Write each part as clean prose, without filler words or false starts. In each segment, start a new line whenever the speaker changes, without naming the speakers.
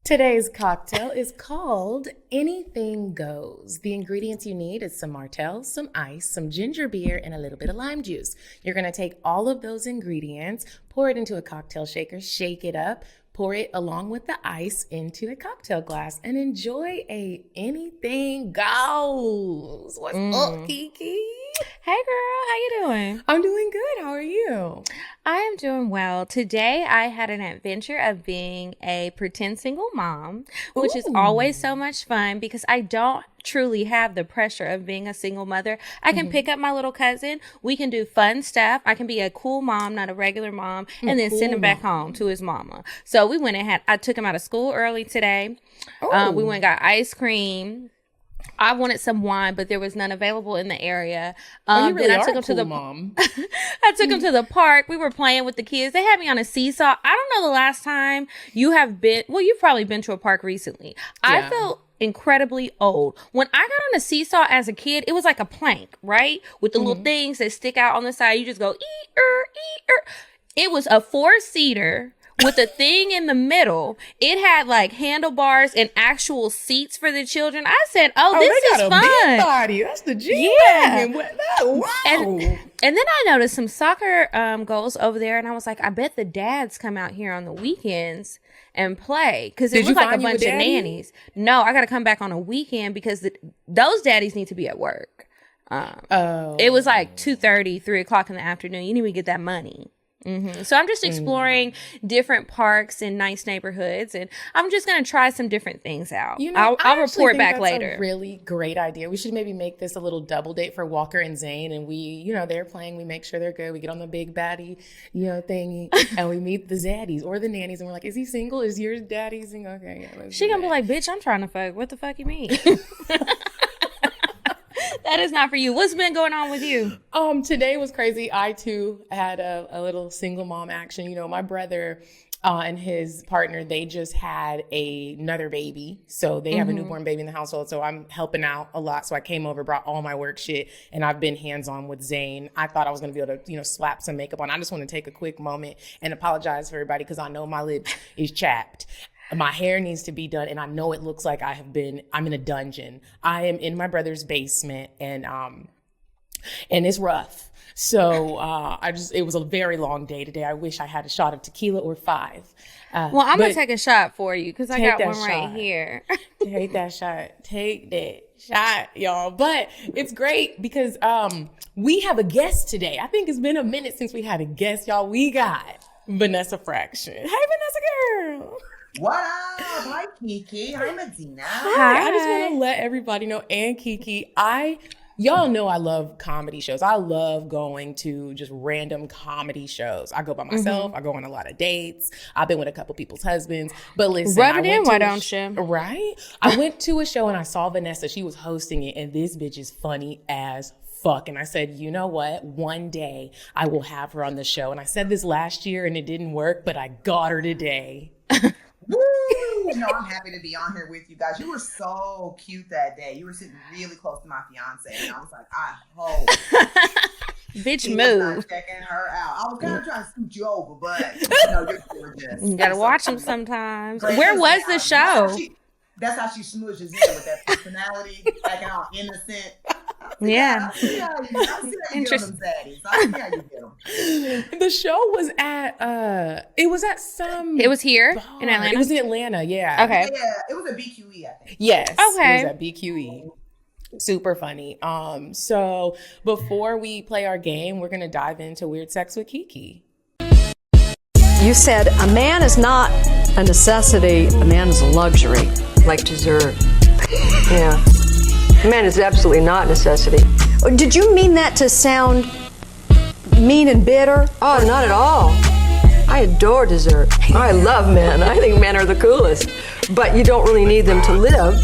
Today's cocktail is called Anything Goes. The ingredients you need is some Martell, some ice, some ginger beer, and a little bit of lime juice. You're going to take all of those ingredients, pour it into a cocktail shaker, shake it up, pour it along with the ice into a cocktail glass, and enjoy a Anything Goes. What's up, Kiki?
Hey girl, how you doing?
I'm doing good. How are you?
I am doing well. Today I had an adventure of being a pretend single mom, which is always so much fun because I don't truly have the pressure of being a single mother. I can pick up my little cousin. We can do fun stuff. I can be a cool mom, not a regular mom, and then send him back home to his mama. So we went and I took him out of school early today. We went and got ice cream. I wanted some wine, but there was none available in the area.
You really then I took him to the mom.
I took him to the park. We were playing with the kids. They had me on a seesaw. I don't know the last time you have been. Well, you've probably been to a park recently. Yeah. I felt incredibly old. When I got on a seesaw as a kid, it was like a plank, right? With the little things that stick out on the side. You just go ee-er. It was a 4-seater. With a thing in the middle. It had like handlebars and actual seats for the children. I said, this is fun.
Big body. That's the G wagon. Wow.
And then I noticed some soccer goals over there, and I was like, I bet the dads come out here on the weekends and play, because it looked like a bunch of nannies. No, I got to come back on a weekend because those daddies need to be at work. It was like 2:30, 3 o'clock in the afternoon. You need to get that money. So I'm just exploring different parks and nice neighborhoods, and I'm just going to try some different things out. I'll report back later.
A really great idea. We should maybe make this a little double date for Walker and Zane, and we, they're playing. We make sure they're good. We get on the big baddie, thingy, and we meet the zaddies or the nannies, and we're like, "Is he single? Is your daddy single?" Okay, yeah.
She gonna be like, "Bitch, I'm trying to fuck. What the fuck you mean?" That is not for you. What's been going on with you?
Today was crazy. I too had a little single mom action. My brother and his partner, they just had another baby. So they have a newborn baby in the household. So I'm helping out a lot. So I came over, brought all my work shit, and I've been hands-on with Zane. I thought I was going to be able to, slap some makeup on. I just want to take a quick moment and apologize for everybody because I know my lip is chapped. My hair needs to be done, and I know it looks like I'm in a dungeon. I am in my brother's basement, and it's rough. So it was a very long day today. I wish I had a shot of tequila or 5.
Well, I'm going to take a shot for you because I got one right here.
Take that shot. Take that shot, y'all. But it's great because we have a guest today. I think it's been a minute since we had a guest, y'all. We got Vanessa Fraction. Hey, Vanessa girl.
What up? Hi, Kiki. Hi, Medina.
Hi. I just want to let everybody know, and Kiki, y'all know I love comedy shows. I love going to just random comedy shows. I go by myself. I go on a lot of dates. I've been with a couple people's husbands. But listen,
rub it in, why don't you?
Right? I went to a show and I saw Vanessa. She was hosting it, and this bitch is funny as fuck. And I said, you know what? One day I will have her on the show. And I said this last year and it didn't work, but I got her today.
Woo! I'm happy to be on here with you guys. You were so cute that day. You were sitting really close to my fiance, and I was like, I hope.
Bitch, move.
Checking her out. I was kind of trying to scoot you over, but you're gorgeous.
You gotta watch them sometimes. Where was the show?
That's how she smooshes in with that personality, acting all innocent.
Yeah.
I see how you get them zaddies. I see how you get them.
The show was at, it was
here
bar.
In Atlanta?
It was in Atlanta, yeah.
Okay.
Yeah, it was at BQE, I think.
Yes.
Okay.
It was at BQE. Super funny. So before we play our game, we're going to dive into Weird Sex with Kiki.
You said a man is not a necessity, a man is a luxury.
Like dessert. Yeah. A man is absolutely not a necessity.
Did you mean that to sound mean and bitter?
Oh, not at all. I adore dessert. I love men. I think men are the coolest. But you don't really need them to live.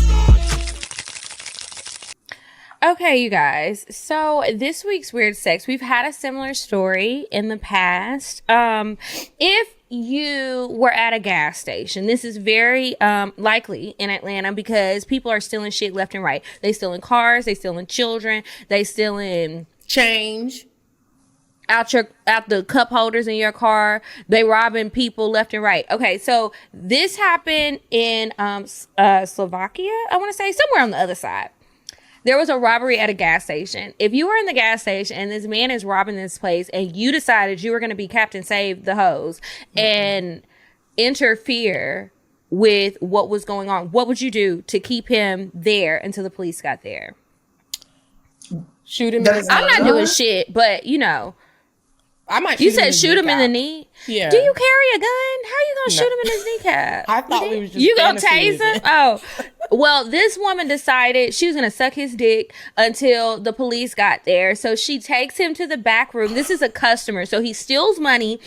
Okay, you guys. So this week's Weird Sex, we've had a similar story in the past. If you were at a gas station, this is very likely in Atlanta because people are stealing shit left and right. They stealing cars, they stealing children, they stealing
change.
out the cup holders in your car. They robbing people left and right. Okay, so this happened in Slovakia, I want to say, somewhere on the other side. There was a robbery at a gas station. If you were in the gas station and this man is robbing this place and you decided you were going to be Captain Save the Hose and interfere with what was going on, what would you do to keep him there until the police got there?
Shoot him in his knee.
I'm not doing shit, but you know.
I might.
You said shoot him in the knee?
Yeah.
Do you carry a gun? How are you going to shoot him in his kneecap?
I thought we was just
You going to tase him? Oh. Well, this woman decided she was going to suck his dick until the police got there. So she takes him to the back room. This is a customer. So he steals money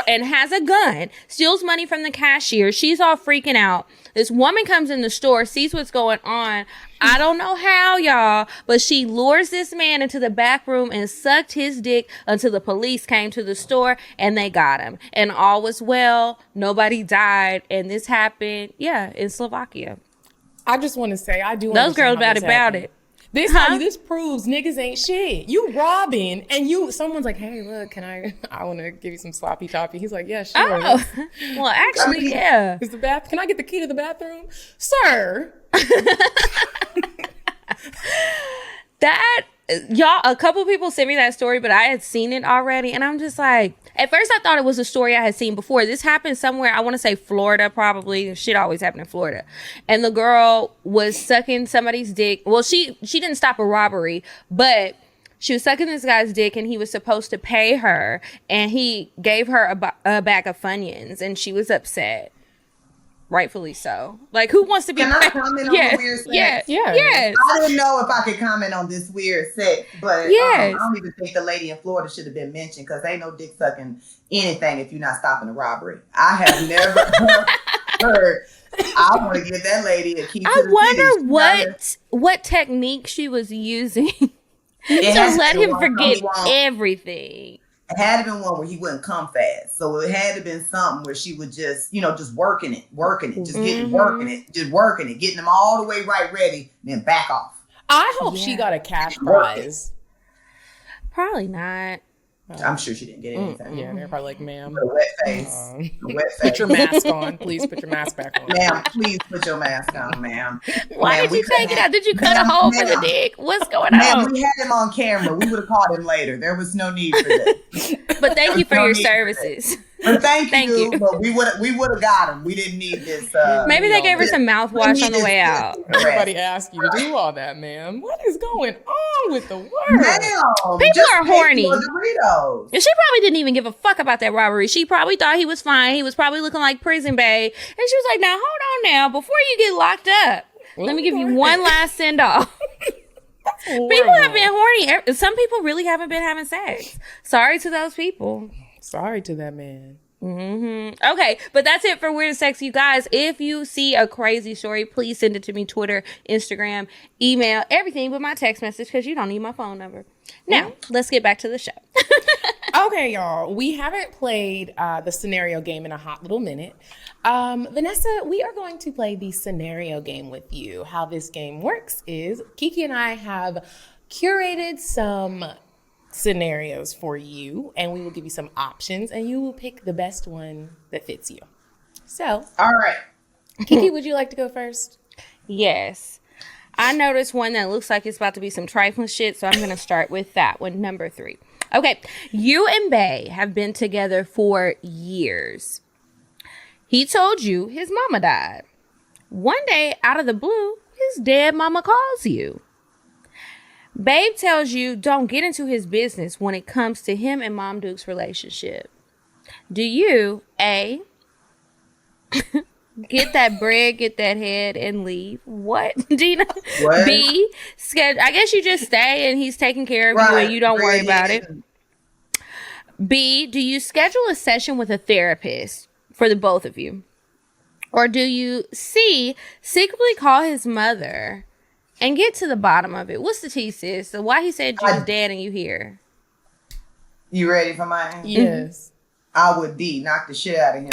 and has a gun, steals money from the cashier. She's all freaking out. This woman comes in the store, sees what's going on. I don't know how, y'all, but she lures this man into the back room and sucked his dick until the police came to the store and they got him. And all was well. Nobody died. And this happened, in Slovakia.
I just want to say, I do.
Those girls about it.
This proves niggas ain't shit. You robbing and someone's like, hey, look, I want to give you some sloppy toppy. He's like, yeah, sure.
Oh, well, actually, yeah.
Is can I get the key to the bathroom? Sir.
Y'all, a couple people sent me that story, but I had seen it already. And I'm just like, at first I thought it was a story I had seen before. This happened somewhere, I want to say Florida, probably. Shit always happened in Florida. And the girl was sucking somebody's dick. Well, she didn't stop a robbery, but she was sucking this guy's dick and he was supposed to pay her. And he gave her a bag of Funyuns and she was upset. Rightfully so. Like, who wants to be?
Can I comment on the weird sex?
Yes.
I didn't know if I could comment on this weird sex, but I don't even think the lady in Florida should have been mentioned because ain't no dick sucking anything if you're not stopping a robbery. I have never heard. I want to give that lady a key to the
wonder what technique she was using to let him forget everything.
It had to been one where he wouldn't come fast. So it had to been something where she would just, just working it, just getting working it, getting them all the way right ready, and then back off.
I hope she got a cash prize.
Probably not.
I'm sure she didn't get anything.
Yeah, they're probably like, ma'am.
A wet face.
Put your mask on. Please put your mask back on.
Ma'am, please put your mask on, ma'am.
Why did you take it out? Did you cut a hole for the dick? What's going on?
We had him on camera. We would have caught him later. There was no need for this.
But thank you for your services.
But thank you. But we would have got him. We didn't need this.
Maybe they gave her some mouthwash on the way out.
Everybody asked you to do all that, ma'am. What is going on with the world?
Ma'am,
people are horny.
Doritos.
And she probably didn't even give a fuck about that robbery. She probably thought he was fine. He was probably looking like Prison Babe. And she was like, now, hold on now. Before you get locked up, let me give you one last send-off. People have been horny. Some people really haven't been having sex. Sorry to those people.
Sorry to that man.
Okay, but that's it for Weird and Sex, you guys. If you see a crazy story, please send it to me. Twitter, Instagram, email, everything but my text message because you don't need my phone number. Now, let's get back to the show.
Okay, y'all. We haven't played the scenario game in a hot little minute. Vanessa, we are going to play the scenario game with you. How this game works is Kiki and I have curated some scenarios for you, and we will give you some options, and you will pick the best one that fits you. So,
all right.
Kiki, would you like to go first?
Yes. I noticed one that looks like it's about to be some trifling shit, so I'm going to start with that one, number 3. Okay, you and Bae have been together for years. He told you his mama died. One day, out of the blue, his dead mama calls you. Babe tells you don't get into his business when it comes to him and Mom Duke's relationship. Do you, A, get that bread, get that head, and leave? What, Dina?
What?
B, I guess you just stay and he's taking care of you and you don't worry about it. B, do you schedule a session with a therapist for the both of you? Or do you, C, secretly call his mother and get to the bottom of it? What's the tea, sis? So why he said you was dead and you here?
You ready for mine?
Yes.
I would D, knock the shit out of him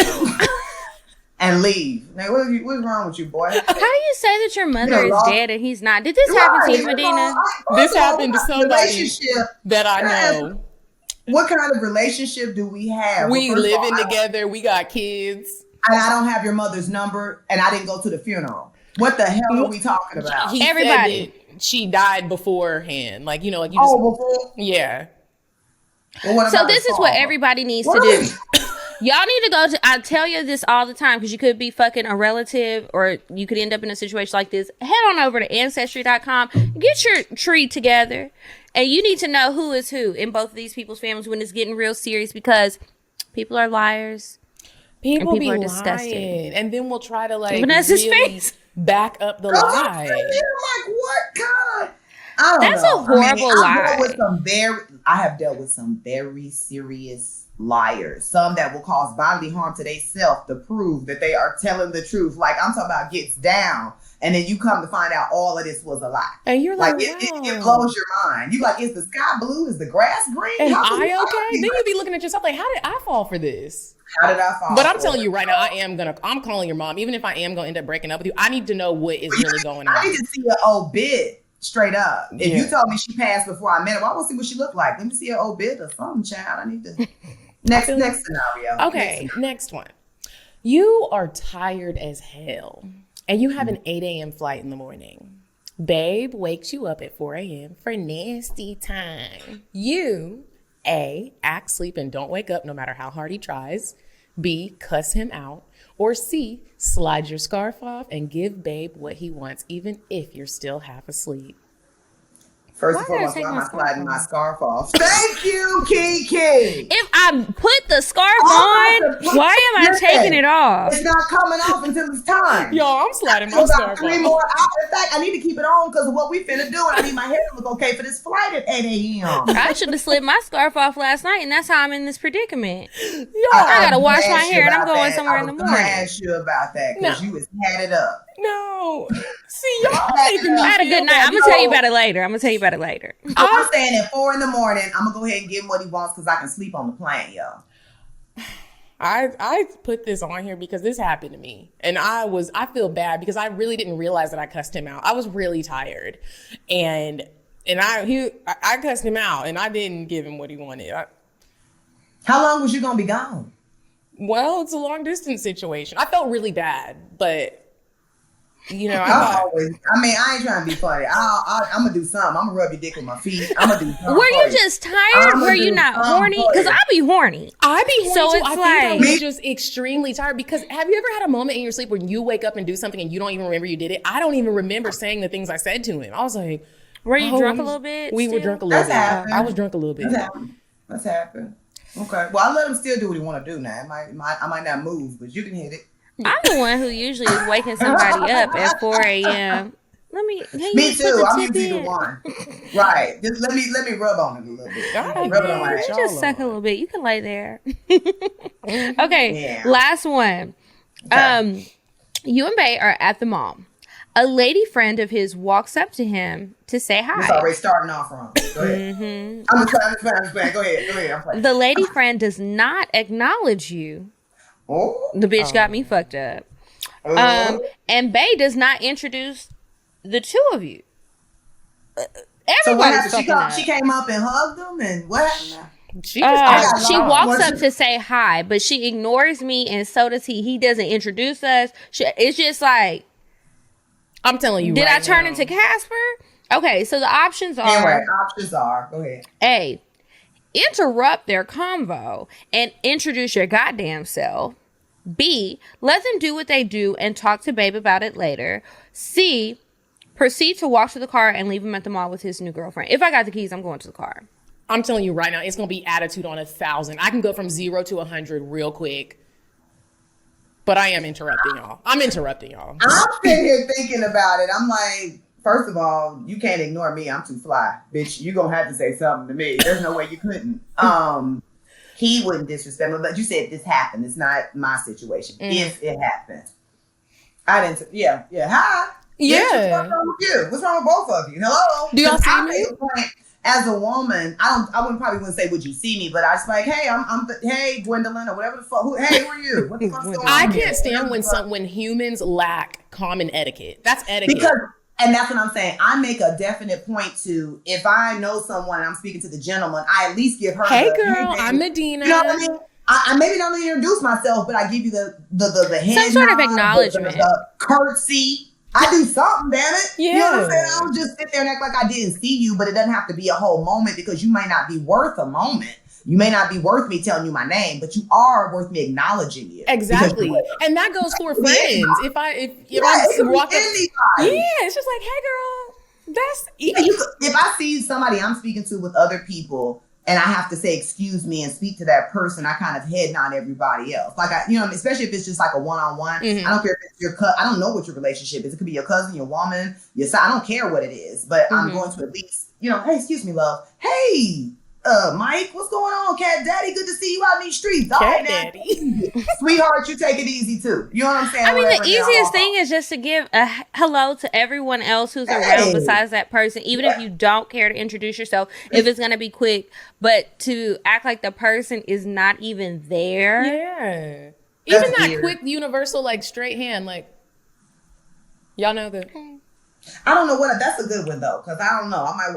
and leave. Now, what's wrong with you, boy?
How do you say that your mother is dead and he's not? Did this happen to you, Medina?
This happened to somebody that I know.
what kind of relationship do we have?
We living together. We got kids.
And I don't have your mother's number, and I didn't go to the funeral. What the hell are we talking about?
Everybody.
She died beforehand. Like, you know, like you just.
Before?
Yeah.
Well,
so this is what everybody needs to do. Y'all need to go to, I tell you this all the time because you could be fucking a relative or you could end up in a situation like this. Head on over to Ancestry.com, get your tree together, and you need to know who is who in both of these people's families when it's getting real serious because people are liars.
People be
are
lying.
disgusting.
And then we'll try to like
Vanessa's
really
face.
back up the lie.
I'm like, what kind of... I don't
That's
know.
a horrible lie.
I have dealt with some very serious liars. Some that will cause bodily harm to themselves to prove that they are telling the truth. Like I'm talking about gets down. And then you come to find out all of this was a lie.
And you're like, wow.
it blows your mind. You like, is the sky blue? Is the grass green?
Am I okay? Then you'll be looking at yourself like, how did I fall for this?
How did I fall?
But I'm telling you right now, I'm calling your mom. Even if I am going to end up breaking up with you, I need to know what is really going on.
I need to see her obit straight up. If you told me she passed before I met her, well, I want to see what she looked like. Let me see her obit or something, child. I need to. Next scenario.
Okay, next one. You are tired as hell. And you have an 8 a.m. flight in the morning. Babe wakes you up at 4 a.m. for nasty time. You, A, act sleep and don't wake up no matter how hard he tries. B, cuss him out. Or C, slide your scarf off and give babe what he wants even if you're still half asleep.
First and foremost, why am I sliding my scarf off? Thank you, Kiki.
If I put the scarf on, why am I taking it off?
It's not coming off until it's time.
Yo, I'm sliding my scarf off. 3
more hours. In fact, I need to keep it on because of what we finna do. And I need my hair to look okay for this flight at 8 a.m.
I should have slid my scarf off last night, and that's how I'm in this predicament.
Yo,
I gotta wash my hair, and I'm going somewhere in the morning.
I asked you about that because you was had it up.
No. See, y'all making me
I had a good night. I'm gonna tell you about it later.
I'm staying at 4 a.m. I'm gonna go ahead and give him what he wants because I can sleep on the plane, yo.
I put this on here because this happened to me, and I feel bad because I really didn't realize that I cussed him out. I was really tired, and I cussed him out, and I didn't give him what he wanted.
How long was you gonna be gone?
Well, it's a long distance situation. I felt really bad, but you know,
I ain't trying to be funny. I'm gonna do something. I'm gonna rub your dick with my feet. I'm gonna do something.
Were you just tired? Were you not horny? Because I be horny.
I be horny
so
too.
It's
I think I was just extremely tired because have you ever had a moment in your sleep when you wake up and do something and you don't even remember you did it? I don't even remember saying the things I said to him. I was like,
were you drunk a little bit?
We were drunk a little bit. I was drunk a little bit.
That's happened. Okay. Well, I let him still do what he want to do now. I might not move, but you can hit it.
I'm the one who usually is waking somebody up at 4 a.m.
Me too. I'm usually the one. Right. Just let me rub on it a little bit. Rub it on my
just suck a little bit. You can lay there. Okay. Yeah. Last one. Okay. You and Bae are at the mall. A lady friend of his walks up to him to say hi.
It's already starting off wrong. Go ahead. Mm-hmm. I'm playing. Go ahead. I'm playing.
The lady friend does not acknowledge you.
Oh.
The bitch got me fucked up. And Bae does not introduce the two of you.
So what happened? She came up and hugged him, and what happened?
She walks up to say hi, but she ignores me, and so does he. He doesn't introduce us. It's just like,
I'm telling you.
Did I turn into Casper? Okay, so the options are.
Anyway, go ahead.
A, interrupt their convo and introduce your goddamn self. B, let them do what they do and talk to Babe about it later. C, proceed to walk to the car and leave him at the mall with his new girlfriend. If I got the keys, I'm going to the car.
I'm telling you right now, it's going to be attitude on 1,000. I can go from 0 to 100 real quick. But I am interrupting y'all. I'm sitting
here thinking about it. I'm like, first of all, you can't ignore me. I'm too fly. Bitch, you're going to have to say something to me. There's no way you couldn't. He wouldn't disrespect me, but you said this happened. It's not my situation. If it happened. I didn't. Yeah. Hi.
Yeah.
What's wrong with you? What's wrong with both of you? Hello?
Do y'all see me?
As a woman, I wouldn't say, would you see me? But I was like, hey, hey, Gwendolyn, or whatever the fuck. Hey, who are you? What the fuck's going on?
I can't stand when humans lack common etiquette. That's etiquette.
Because And that's what I'm saying. I make a definite point to, if I know someone and I'm speaking to the gentleman, I at least give her
hey girl, I'm Medina.
You know what I mean? I maybe don't need to introduce myself, but I give you the hand
some sort of
nod,
acknowledgement,
the curtsy. I do something, damn it.
Yeah.
You know what I'm saying? I don't just sit there and act like I didn't see you, but it doesn't have to be a whole moment because you may not be worth a moment. You may not be worth me telling you my name, but you are worth me acknowledging you.
Exactly. And that goes for friends. If I walk up, it's just like, hey girl, that's easy.
If I see somebody I'm speaking to with other people and I have to say, excuse me, and speak to that person, I kind of head nod everybody else. Like, especially if it's just like a one-on-one. I don't care if it's your I don't know what your relationship is. It could be your cousin, your woman, your son. I don't care what it is, but I'm going to at least, hey, excuse me, love. Hey, Mike, what's going on? Cat Daddy, good to see you out in these streets.
Cat Daddy.
Sweetheart, you take it easy too. You know what I'm saying?
I mean, the easiest thing is just to give a hello to everyone else who's around besides that person, even if you don't care to introduce yourself, if it's going to be quick, but to act like the person is not even there.
Yeah. Even that quick, universal, like straight hand, like, y'all know the...
I don't know that's a good one though, because I don't know. I might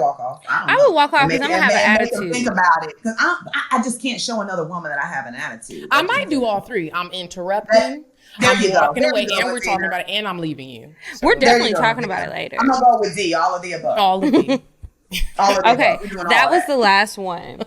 walk off.
I would walk off because I'm gonna have an attitude.
Think about it, because I just can't show another woman that I have an attitude.
I might do all three. I'm interrupting. I'm walking away, and we're talking about it, and I'm leaving you.
So, we're definitely talking about it later.
I'm gonna go with D. All of the above.
All of the.
Okay, that was the last one.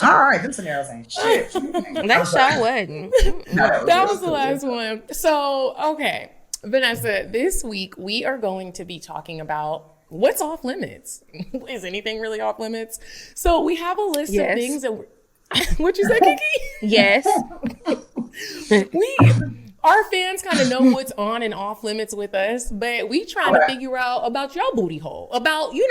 All right, them scenarios ain't shit.
That sure wasn't.
That was the last one. So, okay. Vanessa, this week we are going to be talking about what's off limits. Is anything really off limits? So we have a list of things that what'd you say, Kiki?
Yes.
Our fans kind of know what's on and off limits with us, but we trying to figure out about your booty hole, about, your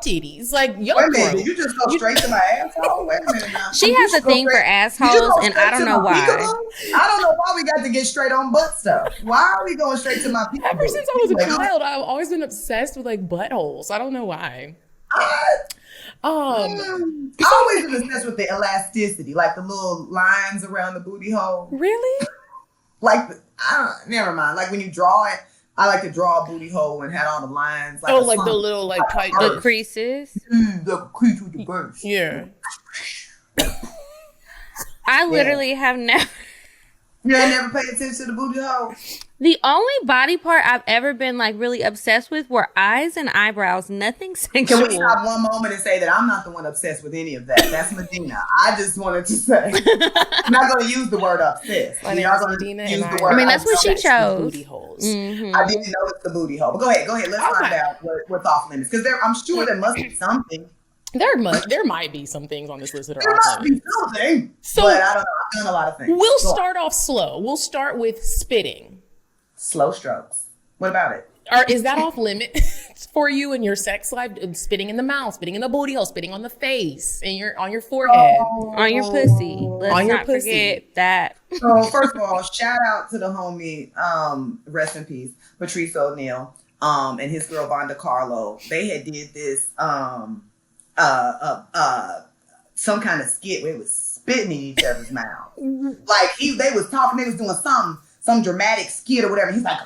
titties, like your throat.
Did you just go straight to my asshole? Wait a minute now.
She has a thing for assholes, and I don't know why.
I don't know why we got to get straight on butt stuff. Why are we going straight to my peeking?
Ever since I was a child, I've always been obsessed with like buttholes. I don't know why.
I always been obsessed with the elasticity, like the little lines around the booty hole.
Really?
Like, never mind. Like when you draw it, I like to draw a booty hole and had all the lines. Like
like the little like tight
the creases.
The crease with the burst.
Yeah.
I literally have never.
You ain't never paid attention to the booty hole?
The only body part I've ever been like really obsessed with were eyes and eyebrows. Nothing sexual.
Can we stop one moment and say that I'm not the one obsessed with any of that? That's Medina. I just wanted to say. I'm not going to use the word obsessed.
My name is Medina, and
that's what she chose.
Booty holes.
Mm-hmm.
I didn't know it's the booty hole. But go ahead. Let's find out what's off limits. Because I'm sure there must be something.
There might be some things on this list that are off
limits. Something. So, but I don't know. I've done a lot of things.
We'll start off slow. We'll start with spitting.
Slow strokes. What about it?
Is that off limit for you in your sex life? Spitting in the mouth, spitting in the booty hole, spitting on the face, and on your forehead,
on your pussy. Let's not forget that.
So first of all, shout out to the homie, rest in peace, Patrice O'Neal, and his girl Vonda Carlo. They had did this some kind of skit where it was spitting in each other's mouth. Like they was talking, they was doing some dramatic skit or whatever. He's like,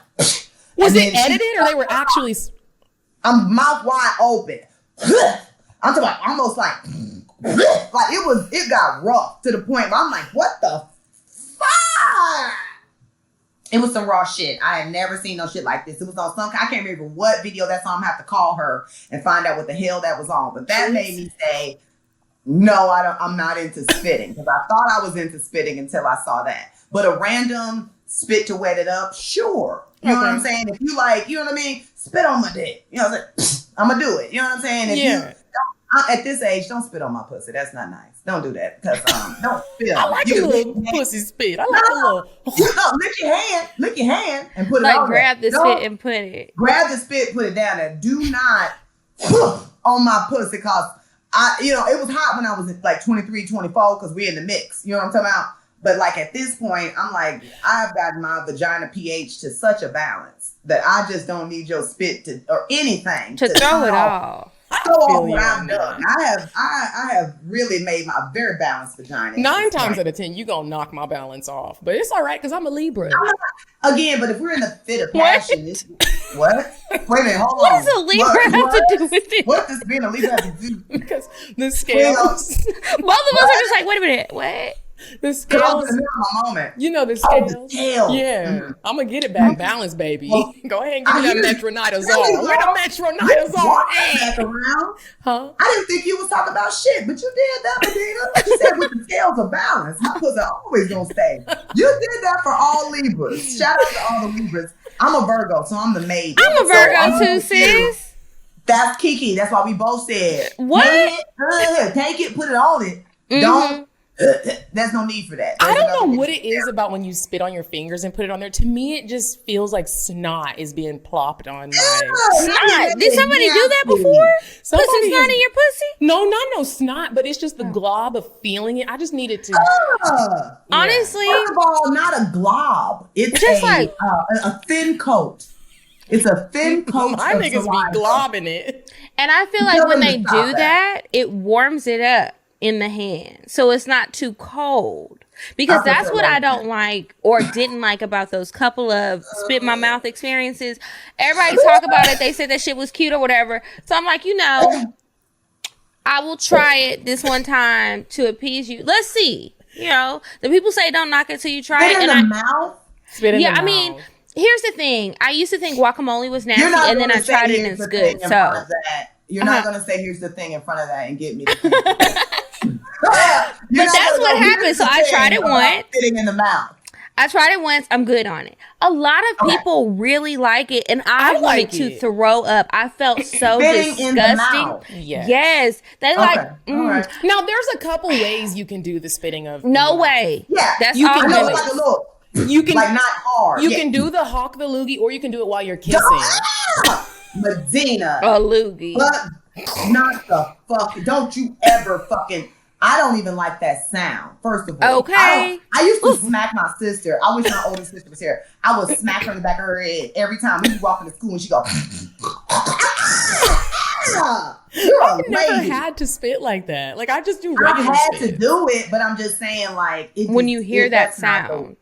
was it edited or they were actually?
I'm mouth wide open. I'm talking about almost like it got rough to the point where I'm like, what the fuck? It was some raw shit. I had never seen no shit like this. It was on I can't remember what video that's on. I'm gonna have to call her and find out what the hell that was on. But that made me say, no, I'm not into spitting, because I thought I was into spitting until I saw that. But a random spit to wet it up, sure. You know what I'm saying? If you like, you know what I mean? Spit on my dick. You know what I'm saying? I'm gonna do it. You know what I'm saying? If you at this age, don't spit on my pussy. That's not nice. Don't do that, because don't spit on.
I like a little pussy spit. I like a little.
Lick your hand, and put it
like
on.
Grab the spit and put it.
Grab the spit, put it down there. Do not on my pussy, because it was hot when I was like 23, 24, because we're in the mix. You know what I'm talking about? But like at this point, I'm like, I've gotten my vagina pH to such a balance that I just don't need your spit or anything
to throw it all.
So what I've done. I have really made my very balanced vagina.
9 times out of 10, you gonna knock my balance off, but it's all right because I'm a Libra.
Again, but if we're in the fit of passion, What? Wait a minute, hold on.
What does a Libra have to do with it?
What does being a Libra have to do?
Because the scales.
Both of us are just like, wait a minute, what?
The scales.
My moment.
You know the scales.
Oh, the scales.
Yeah. I'm going to get it back balanced, baby. Go ahead and give me that metronidazole. Where the metronidazole
back around?
Huh?
I didn't think you was talking about shit, but you did that, Medina. You said with the scales are balanced. My pussy always gonna stay. You did that for all Libras. Shout out to all the Libras. I'm a Virgo, so I'm the maid.
I'm a Virgo too, sis.
That's Kiki. That's why we both said.
What?
Take it, put it on it.
Mm-hmm.
Don't. There's no need for that.
I don't know what it is about when you spit on your fingers and put it on there. To me, it just feels like snot is being plopped on my
snot. Did somebody do that before? Put some snot in your pussy?
No, not no snot, but it's just the glob of feeling it. I just needed to.
Honestly,
first of all, not a glob. It's just like a thin coat. It's a thin coat.
My niggas be globbing it.
And I feel like when they do that, it warms it up in the hand, so it's not too cold. Because that's what I don't like or didn't like about those couple of spit in my mouth experiences. Everybody talk about it. They said that shit was cute or whatever. So I'm like, I will try it this one time to appease you. Let's see. The people say don't knock it till you try it.
Spit in the mouth?
Spit in the mouth.
I mean, here's the thing. I used to think guacamole was nasty, and then I tried it and it's good. So
you're not going to say here's the thing in front of that and get me the thing.
But that's what happened. So I tried it once.
Spitting in the mouth.
I tried it once. I'm good on it. A lot of people really like it, and I wanted to throw up. I felt so disgusting. In the mouth. Yes. They like.
Right.
Now there's a couple ways you can do the spitting of.
No way.
Yeah,
that's
you
all.
Can do
like a little.
You can
like not hard.
You can do the hawk the loogie, or you can do it while you're kissing.
Medina.
A loogie.
But not the fuck. Don't you ever fucking. I don't even like that sound, first of all.
Okay.
I used to smack my sister. I wish my older sister was here. I would smack her in the back of her head every time we walk into school and she go,
I've never had to spit like that. Like, I just do regular
I had
spit.
to do it, but I'm just saying, like...
when you hear that sound.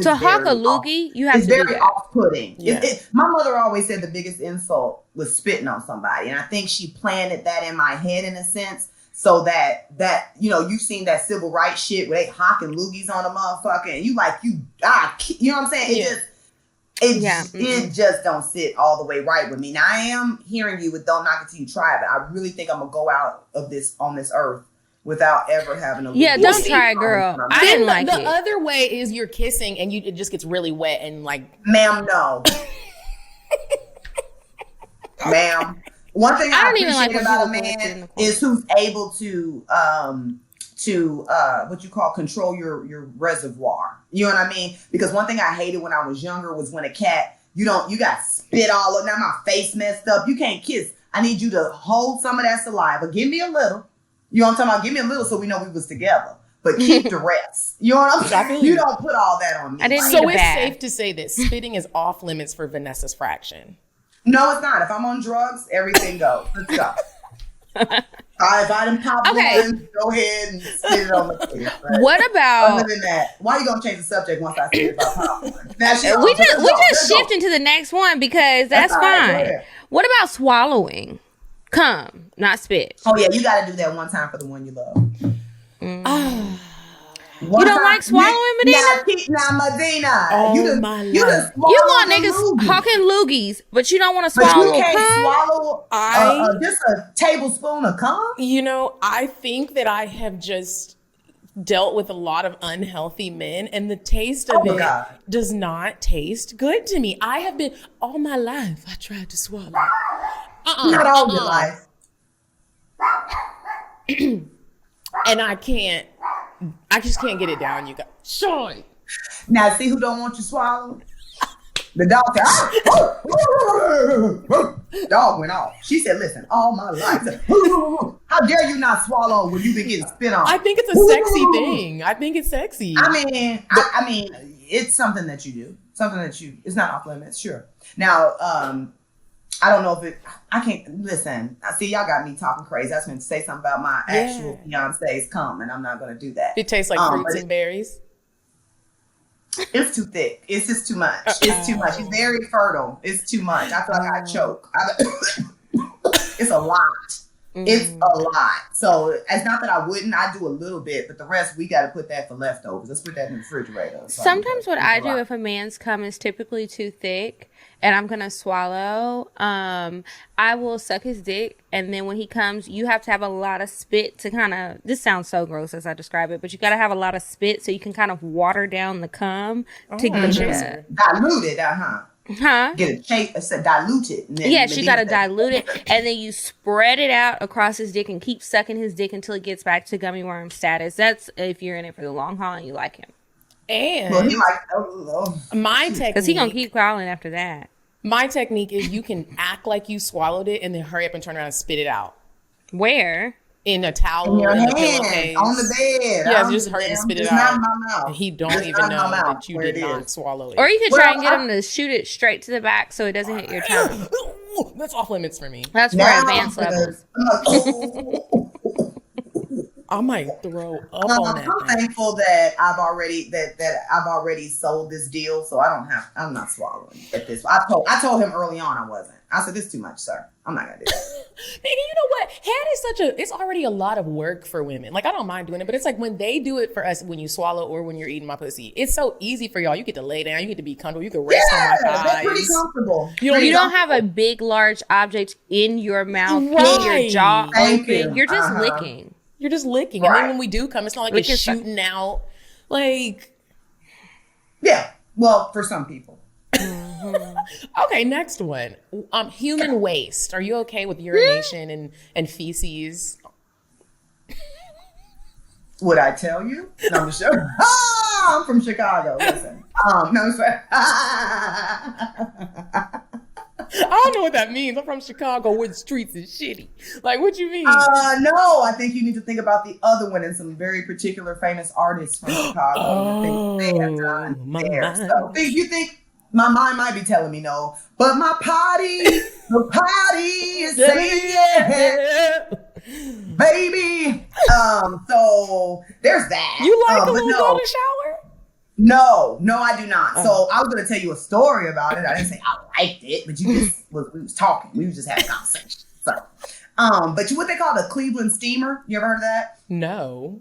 To hawk a loogie, you have to do that. It's very
off-putting.
Yeah.
My mother always said the biggest insult was spitting on somebody. And I think she planted that in my head in a sense. So that you've seen that civil rights shit where they hawking loogies on a motherfucker and you know what I'm saying? It just don't sit all the way right with me. Now I am hearing you with don't knock it till you try it, but I really think I'm gonna go out of this on this earth without ever having a loogie.
Yeah, don't try it, girl. I didn't like it.
The other way is you're kissing and it just gets really wet and like,
ma'am, no. Ma'am. One thing I appreciate like about a man is who's able to what you call control your reservoir. You know what I mean? Because one thing I hated when I was younger was when a cat, you got spit all over. Now my face messed up. You can't kiss. I need you to hold some of that saliva. Give me a little. You know what I'm talking about? Give me a little so we know we was together. But keep the rest. You know what I'm saying? You don't put all that on me.
So it's safe to say that spitting is off limits for Vanessa's Fraction.
No, it's not. If I'm on drugs, everything goes. Let's go. If I didn't pop one, go ahead and spit it on the face. Right?
What about...
Other than that, why are you going to change the subject once I say about popcorn?
We just shift into the next one because that's fine. Right, what about swallowing? Cum, not spit.
Oh, yeah. You got to do that one time for the one you love.
You don't like swallowing, Medina?
Now, Medina.
Oh,
you
want niggas hawking loogies, but you don't want to swallow.
But you can't swallow just a tablespoon of cum?
I think that I have just dealt with a lot of unhealthy men, and the taste of does not taste good to me. I have been, all my life, I tried to swallow.
Not all your life.
And I just can't get it down, you guys. Sure.
Now, see who don't want you swallow? The dog said, dog went off. She said, listen, all my life. How dare you not swallow when you've been getting spit on?
I think it's a sexy thing. I think it's sexy.
I mean, it's something that you do. It's not off limits, sure. Now, I don't know if I can't, listen, I see y'all got me talking crazy. I was going to say something about my actual fiance's cum, and I'm not going to do that.
It tastes like fruits and berries.
It's too thick. It's just too much. It's too much. He's very fertile. It's too much. I feel like I choke. It's a lot. It's a lot. So it's not that I wouldn't. I do a little bit, but the rest we got to put that for leftovers. Let's put that in the refrigerator.
Sometimes what I do if a man's cum is typically too thick and I'm gonna swallow, I will suck his dick, and then when he comes, you have to have a lot of spit to kind of. This sounds so gross as I describe it, but you got to have a lot of spit so you can kind of water down the cum to get it
diluted. Get a shape, diluted.
Yes, you gotta dilute it, and then you spread it out across his dick and keep sucking his dick until it gets back to gummy worm status. That's if you're in it for the long haul and you like him.
And
well, he
my technique,
because he gonna keep calling after that.
My technique is you can act like you swallowed it and then hurry up and turn around and spit it out.
Where?
In a towel,
in
a pillowcase,
on the bed.
Yeah, just hurry and spit it out.
Not in my mouth.
And he don't even know that you did not swallow it.
Or you could try and get him to shoot it straight to the back so it doesn't hit your tongue.
That's off limits for me.
That's for advanced levels.
I might throw up on that.
I'm thankful that I've already sold this deal, so I'm not swallowing at this. I told him early on I wasn't. I said, this is too much, sir. I'm not gonna do that.
Nigga, you know what? Head is it's already a lot of work for women. Like, I don't mind doing it, but it's like when they do it for us, when you swallow or when you're eating my pussy, it's so easy for y'all. You get to lay down, you get to be comfortable, you can rest on my thighs.
That's pretty comfortable.
You don't have a big, large object in your mouth, in your jaw open. You're just licking.
You're just licking.
Right.
And then when we do come, it's not like it's shooting out. Like.
Yeah. Well, for some people.
Okay, next one. Human waste. Are you okay with urination and feces?
Would I tell you? No, I'm sure. I'm from Chicago. Listen. No, I'm sorry.
I don't know what that means. I'm from Chicago where the streets is shitty. Like, what you mean?
No, I think you need to think about the other one and some very particular famous artists from Chicago.
Oh,
they have done there. So you think my mind might be telling me no, but the potty is saying yeah, baby. So there's that.
You like a little golden shower?
No, I do not. So I was going to tell you a story about it. I didn't say I liked it, but we was talking. We was just having a conversation. So, but what they call the Cleveland steamer? You ever heard of that?
No.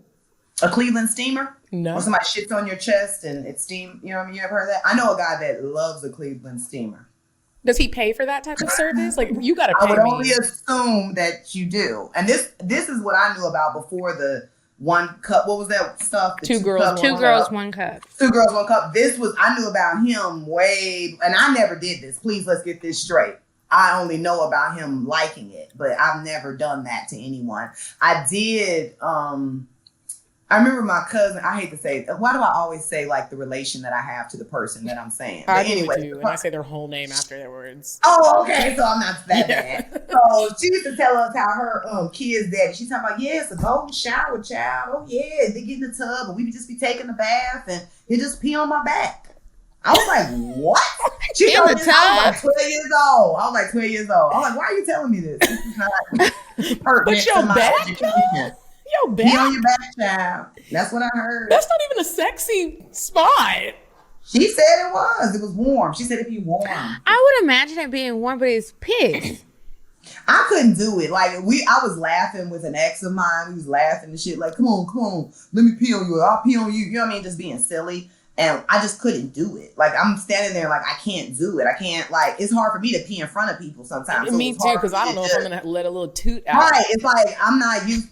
A Cleveland steamer?
No.
Where somebody shits on your chest and it's steam. You know what I mean? You ever heard of that? I know a guy that loves a Cleveland steamer.
Does he pay for that type of service? Like, you got to pay me.
I would only assume that you do. And this is what I knew about before the 1 cup. What was that stuff?
Two girls, 1 cup.
2 girls, 1 cup. I knew about him and I never did this. Please, let's get this straight. I only know about him liking it, but I've never done that to anyone. I did. I remember my cousin. I hate to say it. Why do I always say like the relation that I have to the person that I'm saying? But
anyway, do, and I say their whole name after their words.
Oh, okay. So I'm not that bad. So she used to tell us how her kids' daddy. She's talking about, it's a golden shower, child. Oh yeah, they get in the tub, and we would just be taking a bath, and he'd just pee on my back. I was like, what? She
in the tub?
I was like 12 years old. I was like, why are you telling me this? This is not pertinent.
But your back, your back?
Pee on your back, child. That's what I heard.
That's not even a sexy spot.
She said it was. It was warm. She said it'd be warm.
I would imagine it being warm, but it's piss.
I couldn't do it. Like I was laughing with an ex of mine. We was laughing and shit. Like, come on, let me pee on you. I'll pee on you. You know what I mean? Just being silly. And I just couldn't do it. Like, I'm standing there like, I can't do it. I can't, like, it's hard for me to pee in front of people sometimes. So
me too, because I don't know if I'm going to let a little toot out.
Right. It's like, I'm not used.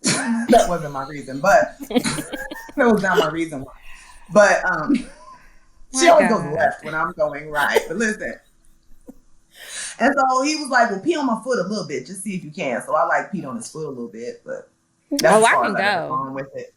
That wasn't my reason, but that was not my reason. But she always goes left when I'm going right. But listen. And so he was like, well, pee on my foot a little bit. Just see if you can. So I like peed on his foot a little bit. But that's
I can go.
With it.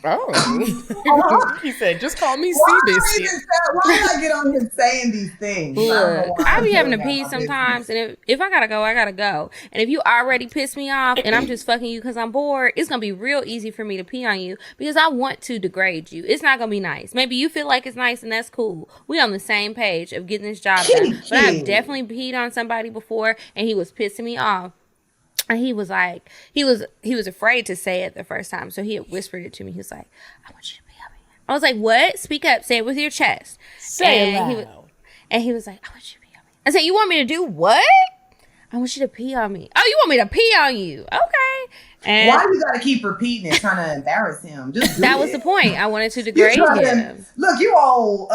Oh, he said, just call me Sea-Biscuit.
Why did I get on here saying these things?
Look, I be having to pee sometimes, and if I gotta go, I gotta go. And if you already piss me off and I'm just fucking you because I'm bored, it's gonna be real easy for me to pee on you because I want to degrade you. It's not gonna be nice. Maybe you feel like it's nice and that's cool. We on the same page of getting this job done. But I've definitely peed on somebody before and he was pissing me off. And he was like, he was afraid to say it the first time. So he had whispered it to me. He was like, I want you to pee on me. I was like, what? Speak up. Say it with your chest.
Say it loud.
And he was like, I want you to pee on me. I said, you want me to do what? I want you to pee on me. Oh, you want me to pee on you? Okay. And
why you gotta keep repeating it, trying to embarrass him? Just
that was the point. I wanted to degrade him.
Look, you old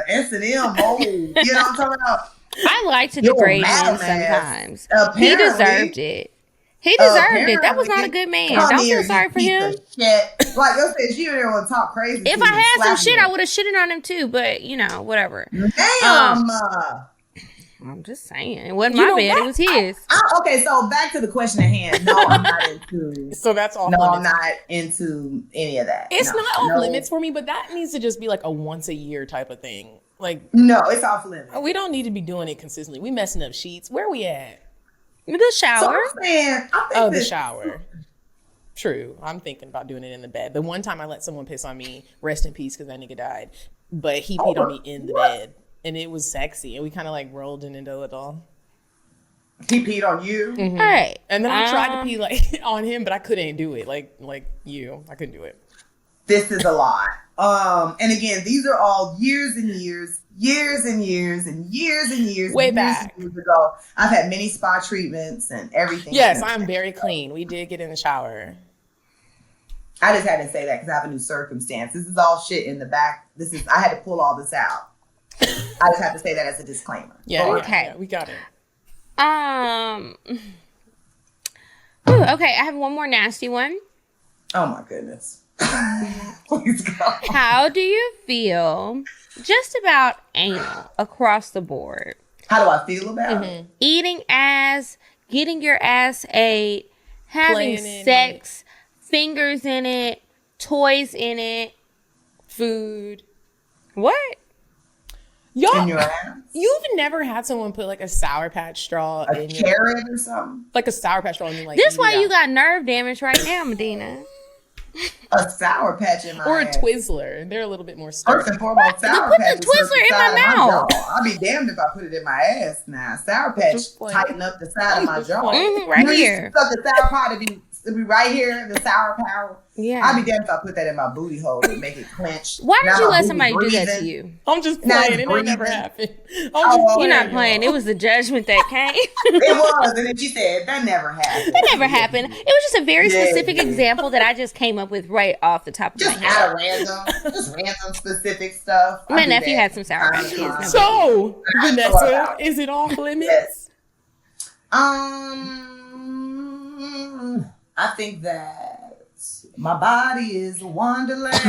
S&M old. You know what I'm talking about?
I like to degrade men sometimes.
Apparently,
he deserved it. He deserved it. That was not a good man. Don't feel sorry for him.
Like I said, you didn't want to talk crazy.
If I had some shit, I would have shitted on him too. But whatever.
Damn.
I'm just saying, it wasn't my bed. It was his.
Okay, so back to the question at hand. No, I'm not into.
So that's off
No,
limits.
I'm not into any of that.
It's not off limits for me, but that needs to just be like a once a year type of thing. Like,
no, it's off limits.
we don't need to be doing it consistently. We messing up sheets. Where we at?
The shower.
So I'm saying,
The shower. True. I'm thinking about doing it in the bed. The one time I let someone piss on me, rest in peace, because that nigga died. But he peed on me in the bed. And it was sexy. And we kind of like rolled it into it all.
He peed on you?
Mm-hmm. Hey.
And then I tried to pee like on him, but I couldn't do it. Like you. I couldn't do it.
This is a lot. And again, these are all years and years
Way back.
Years ago. I've had many spa treatments and everything.
Yes, I'm very clean. We did get in the shower.
I just had to say that because I have a new circumstance. This is all shit in the back. I had to pull all this out. I just have to say that as a disclaimer.
Yeah,
okay.
Yeah, we got it.
Okay, I have one more nasty one.
Oh my goodness. Please go.
How do you feel just about anal across the board?
How do I feel about it?
Eating ass, getting your ass ate, having sex, fingers in it, toys in it,
food.
What?
Y'all,
in your ass?
You've never had someone put like a Sour Patch straw
in your carrot or something?
Like a Sour Patch straw and like
this why you got nerve damage right now, Medina.
A Sour Patch in my
or
ass.
A Twizzler. They're a little bit more
First and foremost, Sour
put
Patch
the Twizzler in my mouth.
I'll be damned if I put it in my ass now. Sour Patch tighten up the side of my jaw.
Right here.
So the Sour Patch to be right here, the Sour Patch.
Yeah.
I'd be damned if I put that in my booty hole and make it clench.
Why did you let somebody do that to you?
I'm just playing. It ain't never happened.
You're not playing. It was the judgment that came.
It was. And then she said, that never happened.
That never happened. It was just a very specific example that I just came up with right off the top of my head.
Just random specific stuff.
My nephew had some Sour Patch Kids.
So, Vanessa, is it off limits?
Yes. I think that my body is a wonderland.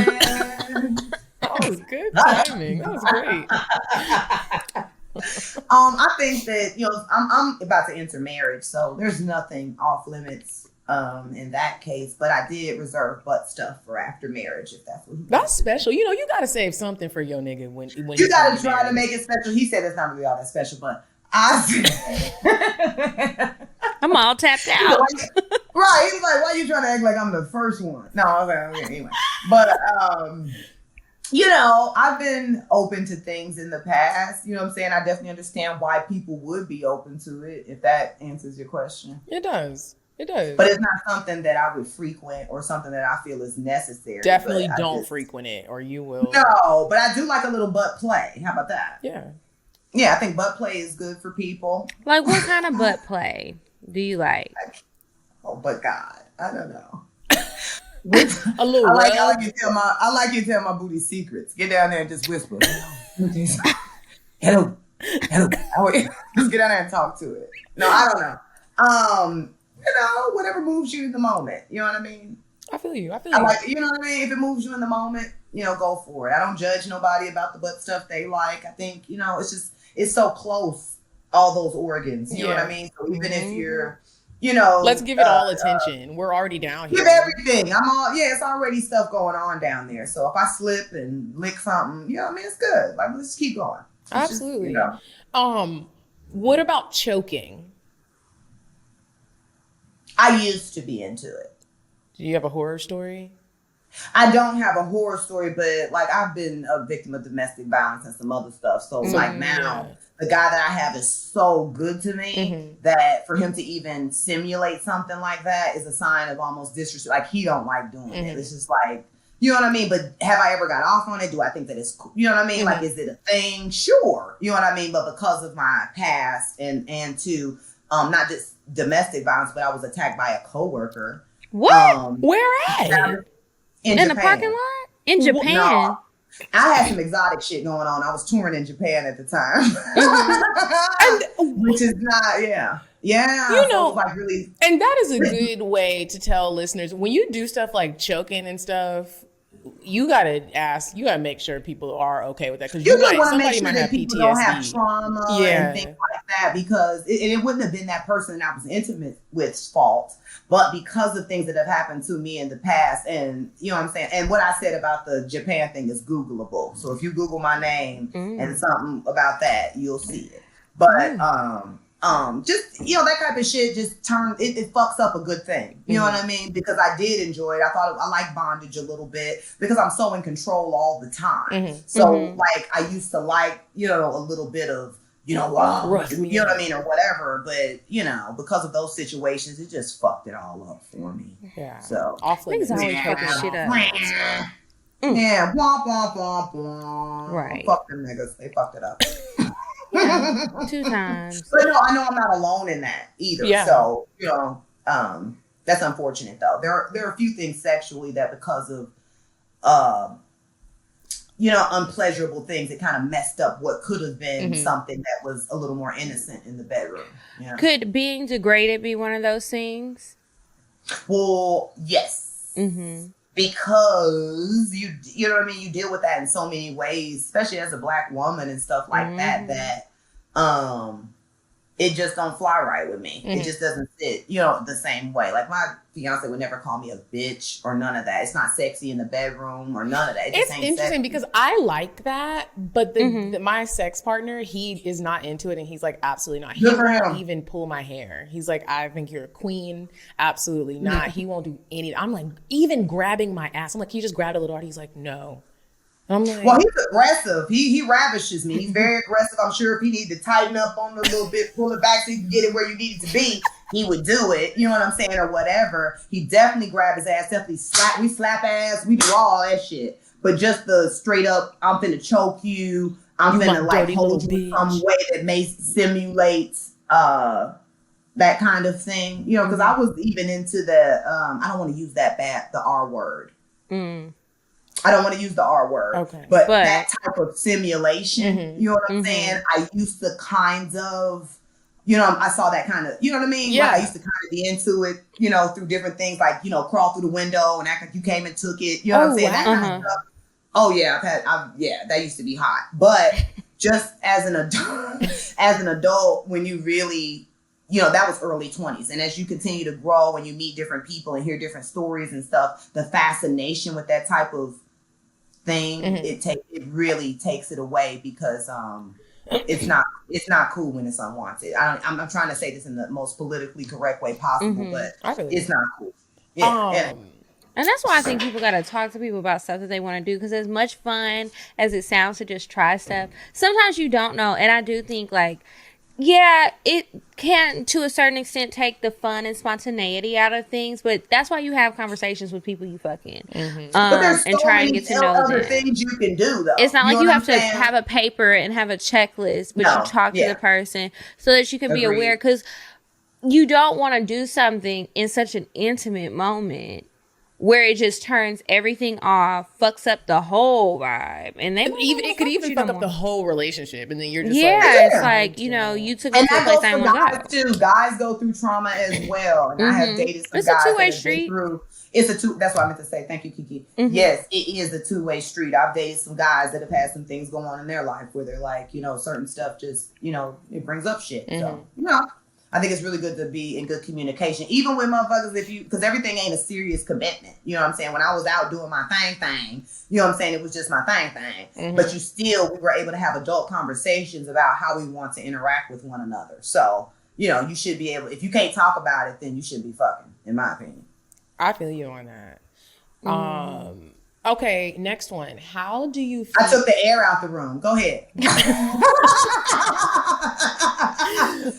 That was good timing. That was great.
I think that I'm about to enter marriage, so there's nothing off limits in that case. But I did reserve butt stuff for after marriage, if that's what.
That's special. You got to save something for your nigga when
you got to try to make it special. He said it's not really all that special, but
I'm all tapped out.
Right. He's like, why are you trying to act like I'm the first one? No, I was like, okay, anyway. But, I've been open to things in the past. You know what I'm saying? I definitely understand why people would be open to it, if that answers your question.
It does. It does.
But it's not something that I would frequent or something that I feel is necessary.
Definitely don't frequent it or you will.
No, but I do like a little butt play. How about that?
Yeah.
Yeah, I think butt play is good for people.
Like, what kind of butt play do you like?
Oh, but God, I don't know.
A little.
I like you to tell my booty secrets. Get down there and just whisper. Hello. Just get down there and talk to it. No, I don't know. Whatever moves you in the moment. You know what I mean?
I feel you.
You know what I mean? If it moves you in the moment, go for it. I don't judge nobody about the butt stuff they like. I think, it's so close, all those organs. You know what I mean? So even if you're,
let's give it all attention. We're already down here.
Give everything. It's already stuff going on down there. So if I slip and lick something, it's good. Like, let's keep going.
Absolutely. What about choking?
I used to be into it.
Do you have a horror story?
I don't have a horror story, but like I've been a victim of domestic violence and some other stuff. So now the guy that I have is so good to me that for him to even simulate something like that is a sign of almost disrespect. Like he don't like doing it. It's just like, You know what I mean? But have I ever got off on it? Do I think that it's cool? You know what I mean? Like, is it a thing? Sure. You know what I mean? But because of my past and to not just domestic violence, but I was attacked by a coworker.
What?
Where at?
In
the parking lot? In Japan?
No, I had some exotic shit going on. I was touring in Japan at the time. Which is not, yeah.
You know,
so like really,
and that is a good way to tell listeners, when you do stuff like choking and stuff, you gotta make sure people are okay with that, because somebody might have PTSD.
Don't have trauma and things like that, because it wouldn't have been that person that I was intimate with's fault, but because of things that have happened to me in the past. And you know what I'm saying? And what I said about the Japan thing is Googleable. So if you Google my name and something about that, you'll see it. But just, you know, that type of shit just it fucks up a good thing. You know what I mean? Because I did enjoy it. I like bondage a little bit because I'm so in control all the time. So like I used to like, you know, a little bit of, you know, you know what I mean, or whatever. But, you know, because of those situations, it just fucked it all up for me.
Yeah.
So
niggas always fucking shit up.
Yeah, womp, womp, womp, womp.
Right.
Fuck them niggas. They fucked it up.
2 times.
But no, I know I'm not alone in that either.
Yeah.
So, you know, that's unfortunate though. There are a few things sexually that because of, you know, unpleasurable things, it kind of messed up what could have been something that was a little more innocent in the bedroom. You know?
Could being degraded be one of those things?
Well, yes. Because you know what I mean? You deal with that in so many ways, especially as a Black woman and stuff like that it just don't fly right with me. It just doesn't fit, you know, the same way. Like my fiance would never call me a bitch or none of that. It's not sexy in the bedroom or none of that.
It's interesting sexy. Because I like that, but my sex partner, he is not into it, and he's like, absolutely not. He won't even pull my hair. He's like, I think you're a queen. Absolutely not. He won't do any. I'm like, even grabbing my ass. I'm like, you just grabbed a little hard. He's like, no. I'm like,
well, he's aggressive. He ravishes me. He's very aggressive. I'm sure if he needed to tighten up on it a little bit, pull it back so you can get it where you need it to be, he would do it. You know what I'm saying? Or whatever. He definitely grab his ass. Definitely we slap ass. We do all that shit. But just the straight up, I'm finna choke you. I'm finna like hold you some way that may simulate that kind of thing. You know, because I was even into the, I don't want to use the R word. I don't want to use the R word, but that type of simulation, you know what I'm saying? I used to kind of, you know, I saw that kind of, you know what I mean?
Yeah.
Like I used to kind of be into it, you know, through different things, like, you know, crawl through the window and act like you came and took it. You know what I'm saying? That kind of stuff. Oh yeah, that used to be hot. But just as an adult, when you really, you know, that was early 20s. And as you continue to grow and you meet different people and hear different stories and stuff, the fascination with that type of thing, it really takes it away because it's not cool when it's unwanted. I'm trying to say this in the most politically correct way possible, but it's not cool. Yeah.
And that's why I think people got to talk to people about stuff that they want to do, because as much fun as it sounds to just try stuff, sometimes you don't know. And I do think, like, yeah, it can to a certain extent take the fun and spontaneity out of things, but that's why you have conversations with people you fucking and try and get to know them.
Things you can do though.
It's not like you have to have a paper and have a checklist, but you talk to the person so that you can be aware, because you don't want to do something in such an intimate moment where it just turns everything off, fucks up the whole vibe, and then
it could even fuck up the whole relationship, and then you're just
it's like, you know, you took it to a place I want to go.
Too. Guys go through trauma as well, and I have dated some guys.
It's a two-way street.
That's what I meant to say. Thank you, Kiki. Yes, it is a two-way street. I've dated some guys that have had some things going on in their life where they're like, you know, certain stuff just, you know, it brings up shit. So, you know, I think it's really good to be in good communication, even with motherfuckers, because everything ain't a serious commitment. You know what I'm saying? When I was out doing my thing, you know what I'm saying? It was just my thing. But we were able to have adult conversations about how we want to interact with one another. So, you know, you should be able, if you can't talk about it, then you shouldn't be fucking, in my opinion.
I feel you on that. Okay, next one. How do you feel?
I took the air out the room. Go ahead.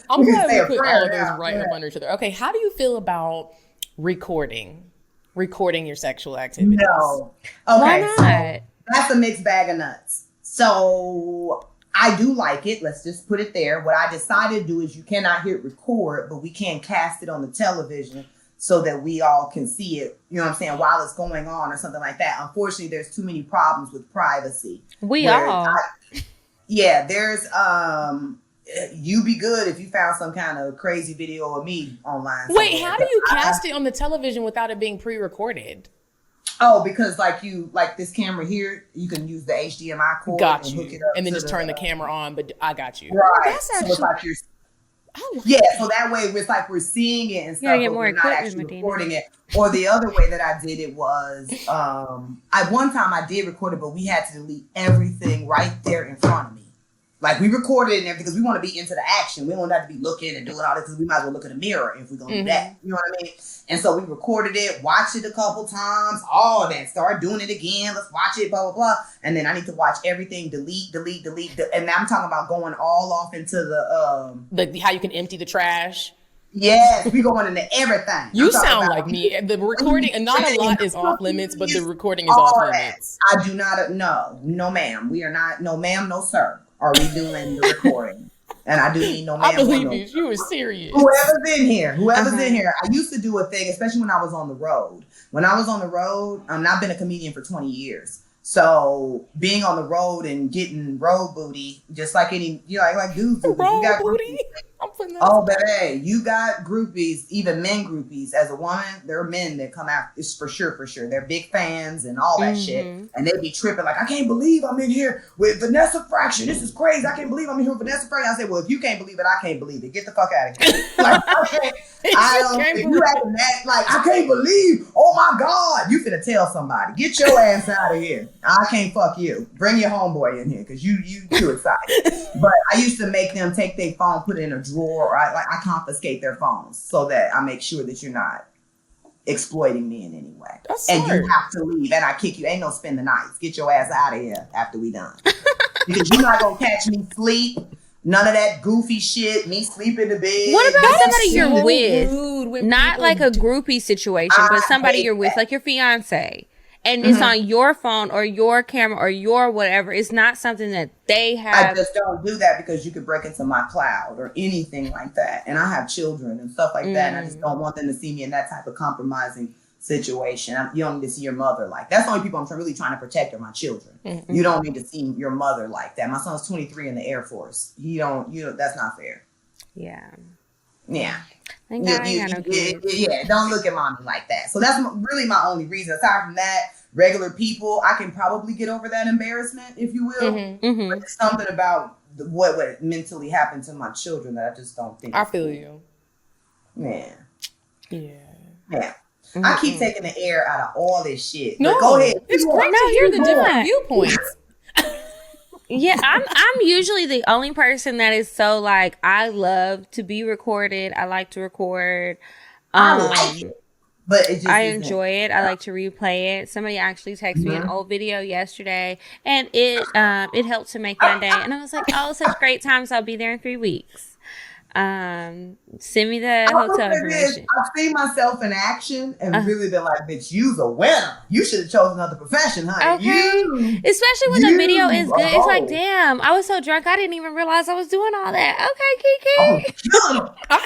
I'm glad we put all of those right up under each other. Okay, how do you feel about recording? recording your sexual activities?
No.
Why
Okay,
not?
so that's a mixed bag of nuts. So I do like it. Let's just put it there. What I decided to do is you cannot hit record, but we can cast it on the television so that we all can see it, you know what I'm saying, while it's going on or something like that. Unfortunately, there's too many problems with privacy. There's you'd be good if you found some kind of crazy video of me online.
Wait, how do you cast it on the television without it being pre-recorded?
Oh, because like this camera here, you can use the HDMI cord
Got
and
you.
hook it up
And then
to
just turn the camera on, but I got you.
Right.
That's
So
actually-
it's like you're so that way it's like we're seeing it and stuff,
get
but
more
we're not
equipment,
actually
Medina.
recording it. Or the other way that I did it was, one time I did record it, but we had to delete everything right there in front of me. Like we recorded it and everything because we want to be into the action. We don't have to be looking and doing all this because we might as well look in the mirror if we're going to do that. You know what I mean? And so we recorded it, watched it a couple times, all that. Start doing it again. Let's watch it, blah, blah, blah. And then I need to watch everything, delete. And I'm talking about going all off into the
How you can empty the trash.
Yes, we going into everything.
You sound like me. The recording, and not a lot is off limits, but the recording is
all
off
that.
limits.
I do not, no ma'am. We are not, no ma'am, no sir. Are we doing the recording? And I do need no ma'am.
I believe
no
you. You were serious.
Whoever's in here. I used to do a thing, especially when I was on the road. When I was on the road, I've been a comedian for 20 years. So being on the road and getting road booty, just like any, like dudes do.
Road
You got
booty?
Oh, baby, you got groupies, even men groupies. As a woman, there are men that come out. It's for sure. They're big fans and all that shit. And they be tripping like, I can't believe I'm in here with Vanessa Fraction. This is crazy. I can't believe I'm in here with Vanessa Fraction. I said, well, if you can't believe it, I can't believe it. Get the fuck out of here. Like, if you acting that, like, I can't believe, oh my God, you finna tell somebody. Get your ass out of here. I can't fuck you. Bring your homeboy in here because you too excited. But I used to make them take their phone, put it in a drawer, or I confiscate their phones so that I make sure that you're not exploiting me in any way.
That's
and
smart.
you have to leave, and I kick you. Ain't no spend the nights. Get your ass out of here after we done. Because you're not gonna catch me sleep. None of that goofy shit. Me sleep in the bed.
What about somebody
so
you're with?
rude
Not like a groupie situation, but somebody you're with, like your fiance. And it's on your phone or your camera or your whatever. It's not something that they have.
I just don't do that because you could break into my cloud or anything like that. And I have children and stuff like that. And I just don't want them to see me in that type of compromising situation. You don't need to see your mother like that. That's the only people I'm really trying to protect are my children. You don't need to see your mother like that. My son's 23 in the Air Force. That's not fair.
Yeah.
Thank
God I ain't got no kids.
Don't look at mommy like that. So that's really my only reason. Aside from that, regular people, I can probably get over that embarrassment, if you will. But it's something about what mentally happened to my children that I just don't think.
I feel you.
Yeah.
Yeah.
I keep taking the air out of all this shit.
No,
but go ahead.
It's great to hear the different viewpoints.
Yeah, I'm usually the only person that is so like, I love to be recorded. I like to record.
I like it, but it just
I enjoy it. I like to replay it. Somebody actually texted me an old video yesterday, and it helped to make my day. And I was like, oh, such great times. I'll be there in 3 weeks. Send me the hotel information.
I've seen myself in action and really been like, bitch, you's a winner. You should have chosen another profession, honey.
Okay. Especially when the video is good. It's like, damn, I was so drunk I didn't even realize I was doing all that. Okay, Kiki.
I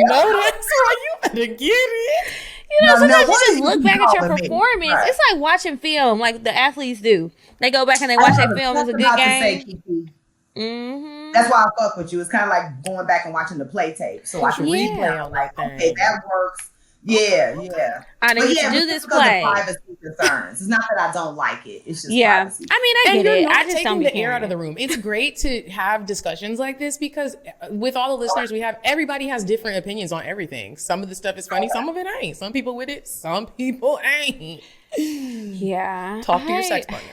know that's why you better get it.
You know, sometimes you just look back at your performance. Right. It's like watching film, like the athletes do. They go back and they watch that film. It's a good game.
That's why I fuck with you. It's kind of like going back and watching the play tape, so I can replay on like, okay, that works. Yeah.
I didn't get to do this play.
Privacy concerns. It's not that I don't like it. It's just
privacy. I mean, I get it. I just don't be
taking the air out of the room. It's great to have discussions like this because with all the listeners we have, everybody has different opinions on everything. Some of the stuff is funny, some of it ain't. Some people with it, some people ain't.
Yeah.
Talk to your sex partner.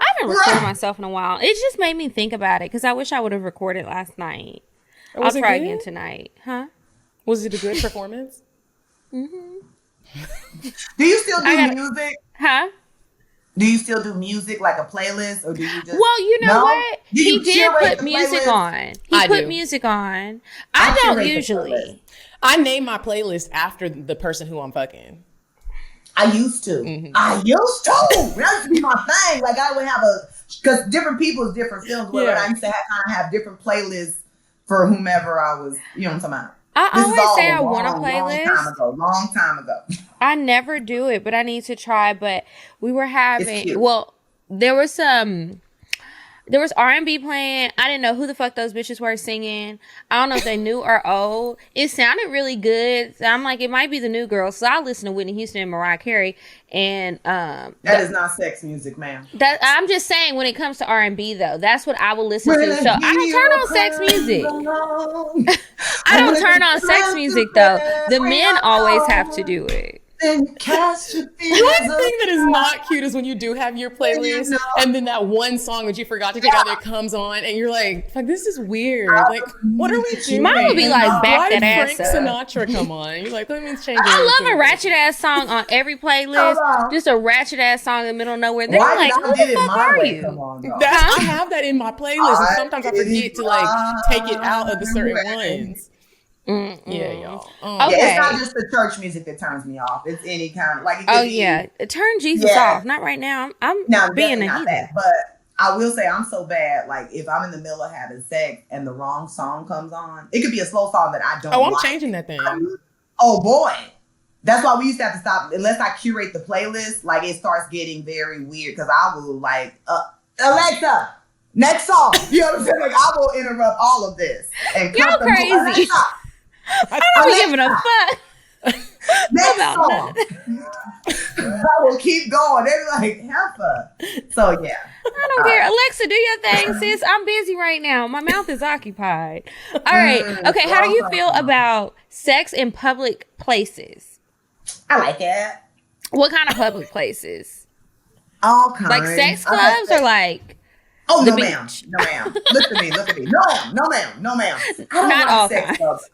I haven't recorded myself in a while. It just made me think about it because I wish I would have recorded last night. I'll try again tonight. Huh?
Was it a good performance?
Do you still do music?
Huh?
Do you still do music like a playlist, or do you just?
Well, you know what? He did put music on. He put music on. I don't usually.
I name my playlist after the person who I'm fucking.
I used to.
Mm-hmm.
I used to. That used to be my thing. Like I would have because different people's different films. Whatever. I used to have different playlists for whomever I was. You know what I'm talking about?
I always say I want a playlist.
Long time ago.
I never do it, but I need to try. But we were having, there was R&B playing. I didn't know who the fuck those bitches were singing. I don't know if they new or old. It sounded really good. So I'm like, it might be the new girls. So I'll listen to Whitney Houston and Mariah Carey. And that
is not sex music, ma'am.
That I'm just saying, when it comes to R&B though, that's what I will listen to. So I don't turn on sex music. I don't turn on sex music though. The men always have to do it.
One thing
that is not cute is when you do have your playlist and then that one song that you forgot to take out there comes on and you're like, this is weird. Like, what are we doing?
Mine would be like, back that ass up.
Frank Sinatra come on. You're like, that means changing.
I love a ratchet ass song on every playlist. Just a ratchet ass song in the middle of nowhere. They're like, who the fuck are you?
I have that in my playlist and sometimes I forget to like take it out of the certain ones. Yeah, y'all.
Okay.
Yeah, it's not just the church music that turns me off. It's any kind of like.
Turn Jesus off. Not right now. I'm being a heathen.
But I will say I'm so bad. Like if I'm in the middle of having sex and the wrong song comes on, it could be a slow song that I don't.
I'm changing that thing.
Oh boy, that's why we used to have to stop unless I curate the playlist. Like it starts getting very weird because I will like Alexa, next song. You know what I'm saying? Like I will interrupt all of this and
y'all crazy. I don't be giving a fuck.
Next song. I will keep going. They're like, heifer. So yeah.
I don't care. Alexa, do your thing, sis. I'm busy right now. My mouth is occupied. All right. Okay. How do you feel about sex in public places?
I like it.
What kind of public places?
All kinds.
Like sex clubs or like?
Oh, no, ma'am. No, ma'am. Look at me. No, ma'am. I don't
Not
like
all
sex
kinds.
clubs.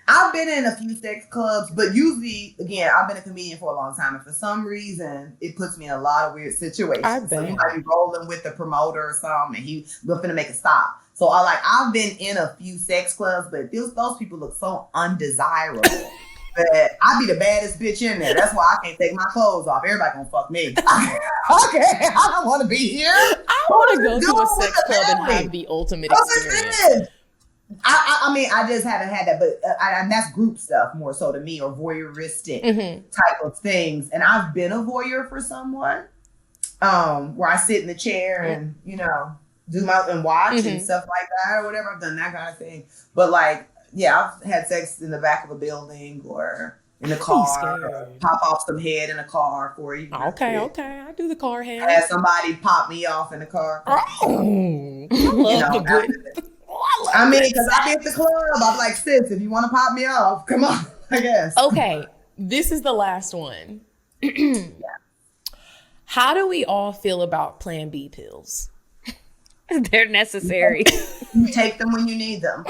I've been in a few sex clubs, but usually, again, I've been a comedian for a long time, and for some reason, it puts me in a lot of weird situations.
I bet.
So you might be rolling with the promoter or something, and we're finna make a stop. So I've been in a few sex clubs, but those people look so undesirable that I'd be the baddest bitch in there. That's why I can't take my clothes off. Everybody gonna fuck me. Okay, I don't want to be here.
I want to go to a sex club and have the ultimate experience.
I mean, I just haven't had that, but and that's group stuff more so to me, or voyeuristic type of things. And I've been a voyeur for someone, where I sit in the chair and do and watch and stuff like that or whatever. I've done that kind of thing. But like, yeah, I've had sex in the back of a building or in the car, pop off some head in a car for you.
Okay, I do the car head.
Had somebody pop me off in the car.
Oh, I love the good.
I mean, because I be at the club, I'm like, sis, if you want to pop me off, come on, I guess.
Okay, this is the last one. How do we all feel about Plan B pills?
They're necessary.
You take them when you need them.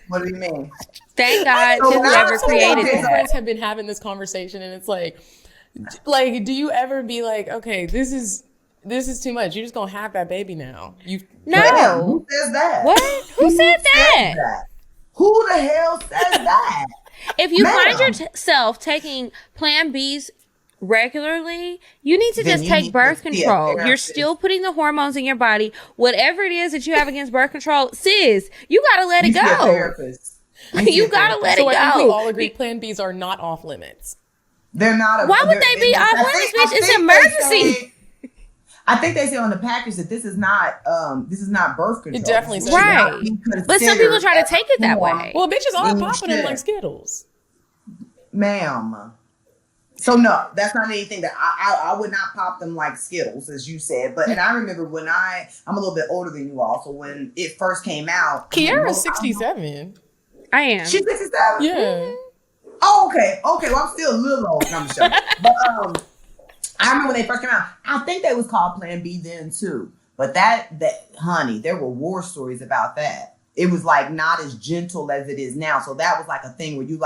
What do you mean?
Thank God to whoever created
that.
that.
Friends have been having this conversation, and it's like, do you ever be like, okay, this is too much. You're just gonna have that baby now.
No.
Who says that?
What? Who said that?
Who the hell says that?
If you find yourself taking Plan Bs regularly, you need to just take birth control. You're still putting the hormones in your body. Whatever it is that you have against birth control, sis, you gotta let it go. You gotta let it go.
I think we all agree Plan Bs are not off limits.
They're not.
Why would they be off limits, bitch? It's an emergency.
I think they say on the package that this is not birth control.
It definitely says
right. But some people try to take it that way.
Well, bitches are popping them like Skittles.
Ma'am. So no, that's not anything that I would not pop them like Skittles, as you said. But and I remember when I'm a little bit older than you all, so when it first came out.
Kiara's 67.
I am.
She's 67?
Yeah.
Oh, okay. Well, I'm still a little old. I'm sure. But I remember when they first came out, I think they was called Plan B then too. But that honey, there were war stories about that. It was like not as gentle as it is now. So that was like a thing where you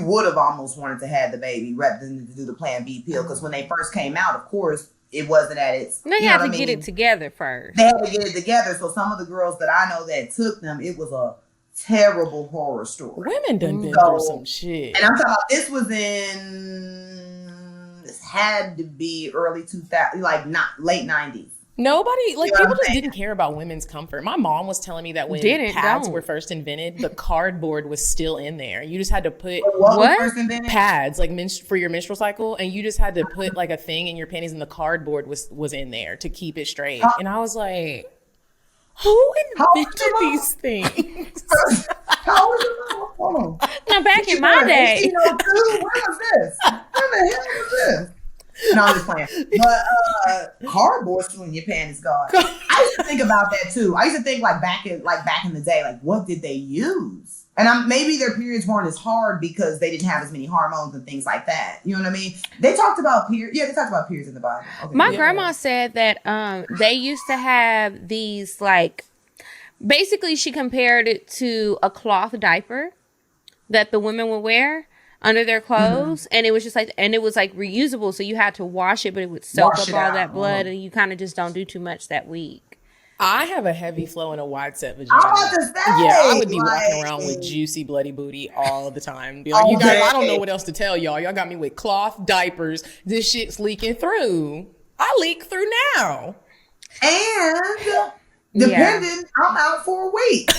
would have almost wanted to have the baby rather than to do the Plan B pill. Because when they first came out, of course, it wasn't at its.
They had to get it together first.
They had to get it together. So some of the girls that I know that took them, it was a terrible horror story.
Women done been through some shit.
And I'm talking about this was in had to be early 2000, like not late 90s.
Nobody, like, people just didn't care about women's comfort. My mom was telling me that when pads were first invented, the cardboard was still in there. You just had to put pads, like for your menstrual cycle, and you just had to put like a thing in your panties, and the cardboard was in there to keep it straight. And I was like, who invented these things?
How old is your mom?
Now, back in my day.
Where was this? Where the hell was this? No, I'm just playing. But cardboard still in your panties, God. I used to think about that too. I used to think like back in the day, like what did they use? And maybe their periods weren't as hard because they didn't have as many hormones and things like that. You know what I mean? They talked about periods. Yeah, they talked about periods in the Bible. Okay.
My grandma said that they used to have these, like, basically she compared it to a cloth diaper that the women would wear under their clothes, and it was just like, and it was like reusable, so you had to wash it, but it would soak up all that blood, and you kind of just don't do too much that week.
I have a heavy flow and a wide set vagina.
I was about to say,
yeah, I would be walking around with juicy, bloody booty all the time. Be like, you guys, I don't know what else to tell y'all. Y'all got me with cloth diapers. This shit's leaking through. I leak through now.
And depending, I'm out for a week.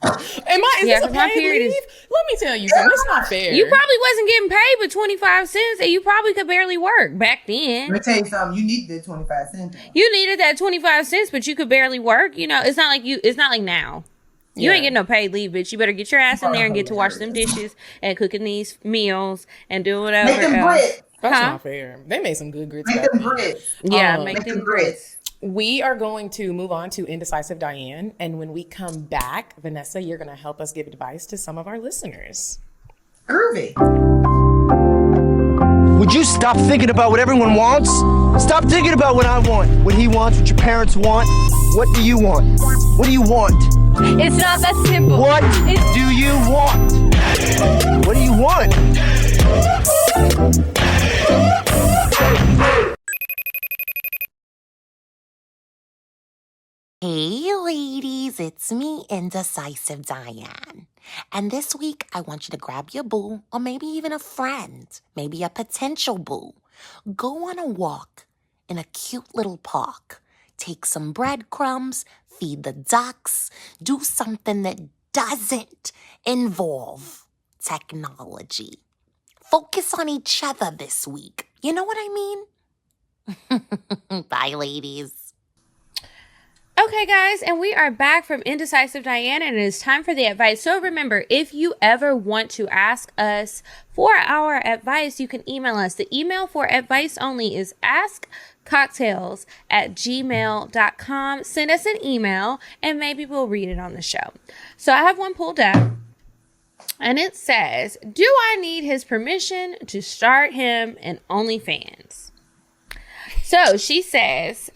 Is this a paid leave? Let me tell you something. It's not fair.
You probably wasn't getting paid but 25 cents, and you probably could barely work back then.
Let me tell you something. You needed that 25 cents.
You needed that 25 cents, but you could barely work. You know, it's not like now. You ain't getting no paid leave, bitch. You better get your ass in there and get to wash them dishes and cooking these meals and doing whatever
else. Make them grits.
That's not fair. They made some good grits.
Make them grits.
Yeah, make them grits.
We are going to move on to Indecisive Diane. And when we come back, Vanessa, you're going to help us give advice to some of our listeners.
Groovy.
Would you stop thinking about what everyone wants? Stop thinking about what I want, what he wants, what your parents want. What do you want? What do you want?
It's not that simple.
What do you want? What do you want?
Hey ladies, it's me, Indecisive Diane. And this week, I want you to grab your boo, or maybe even a friend, maybe a potential boo. Go on a walk in a cute little park. Take some breadcrumbs, feed the ducks, do something that doesn't involve technology. Focus on each other this week. You know what I mean? Bye, ladies.
Okay, guys, and we are back from Indecisive Diane, and it is time for the advice. So remember, if you ever want to ask us for our advice, you can email us. The email for advice only is askcocktails@gmail.com. Send us an email, and maybe we'll read it on the show. So I have one pulled up, and it says, do I need his permission to start him in OnlyFans? So she says,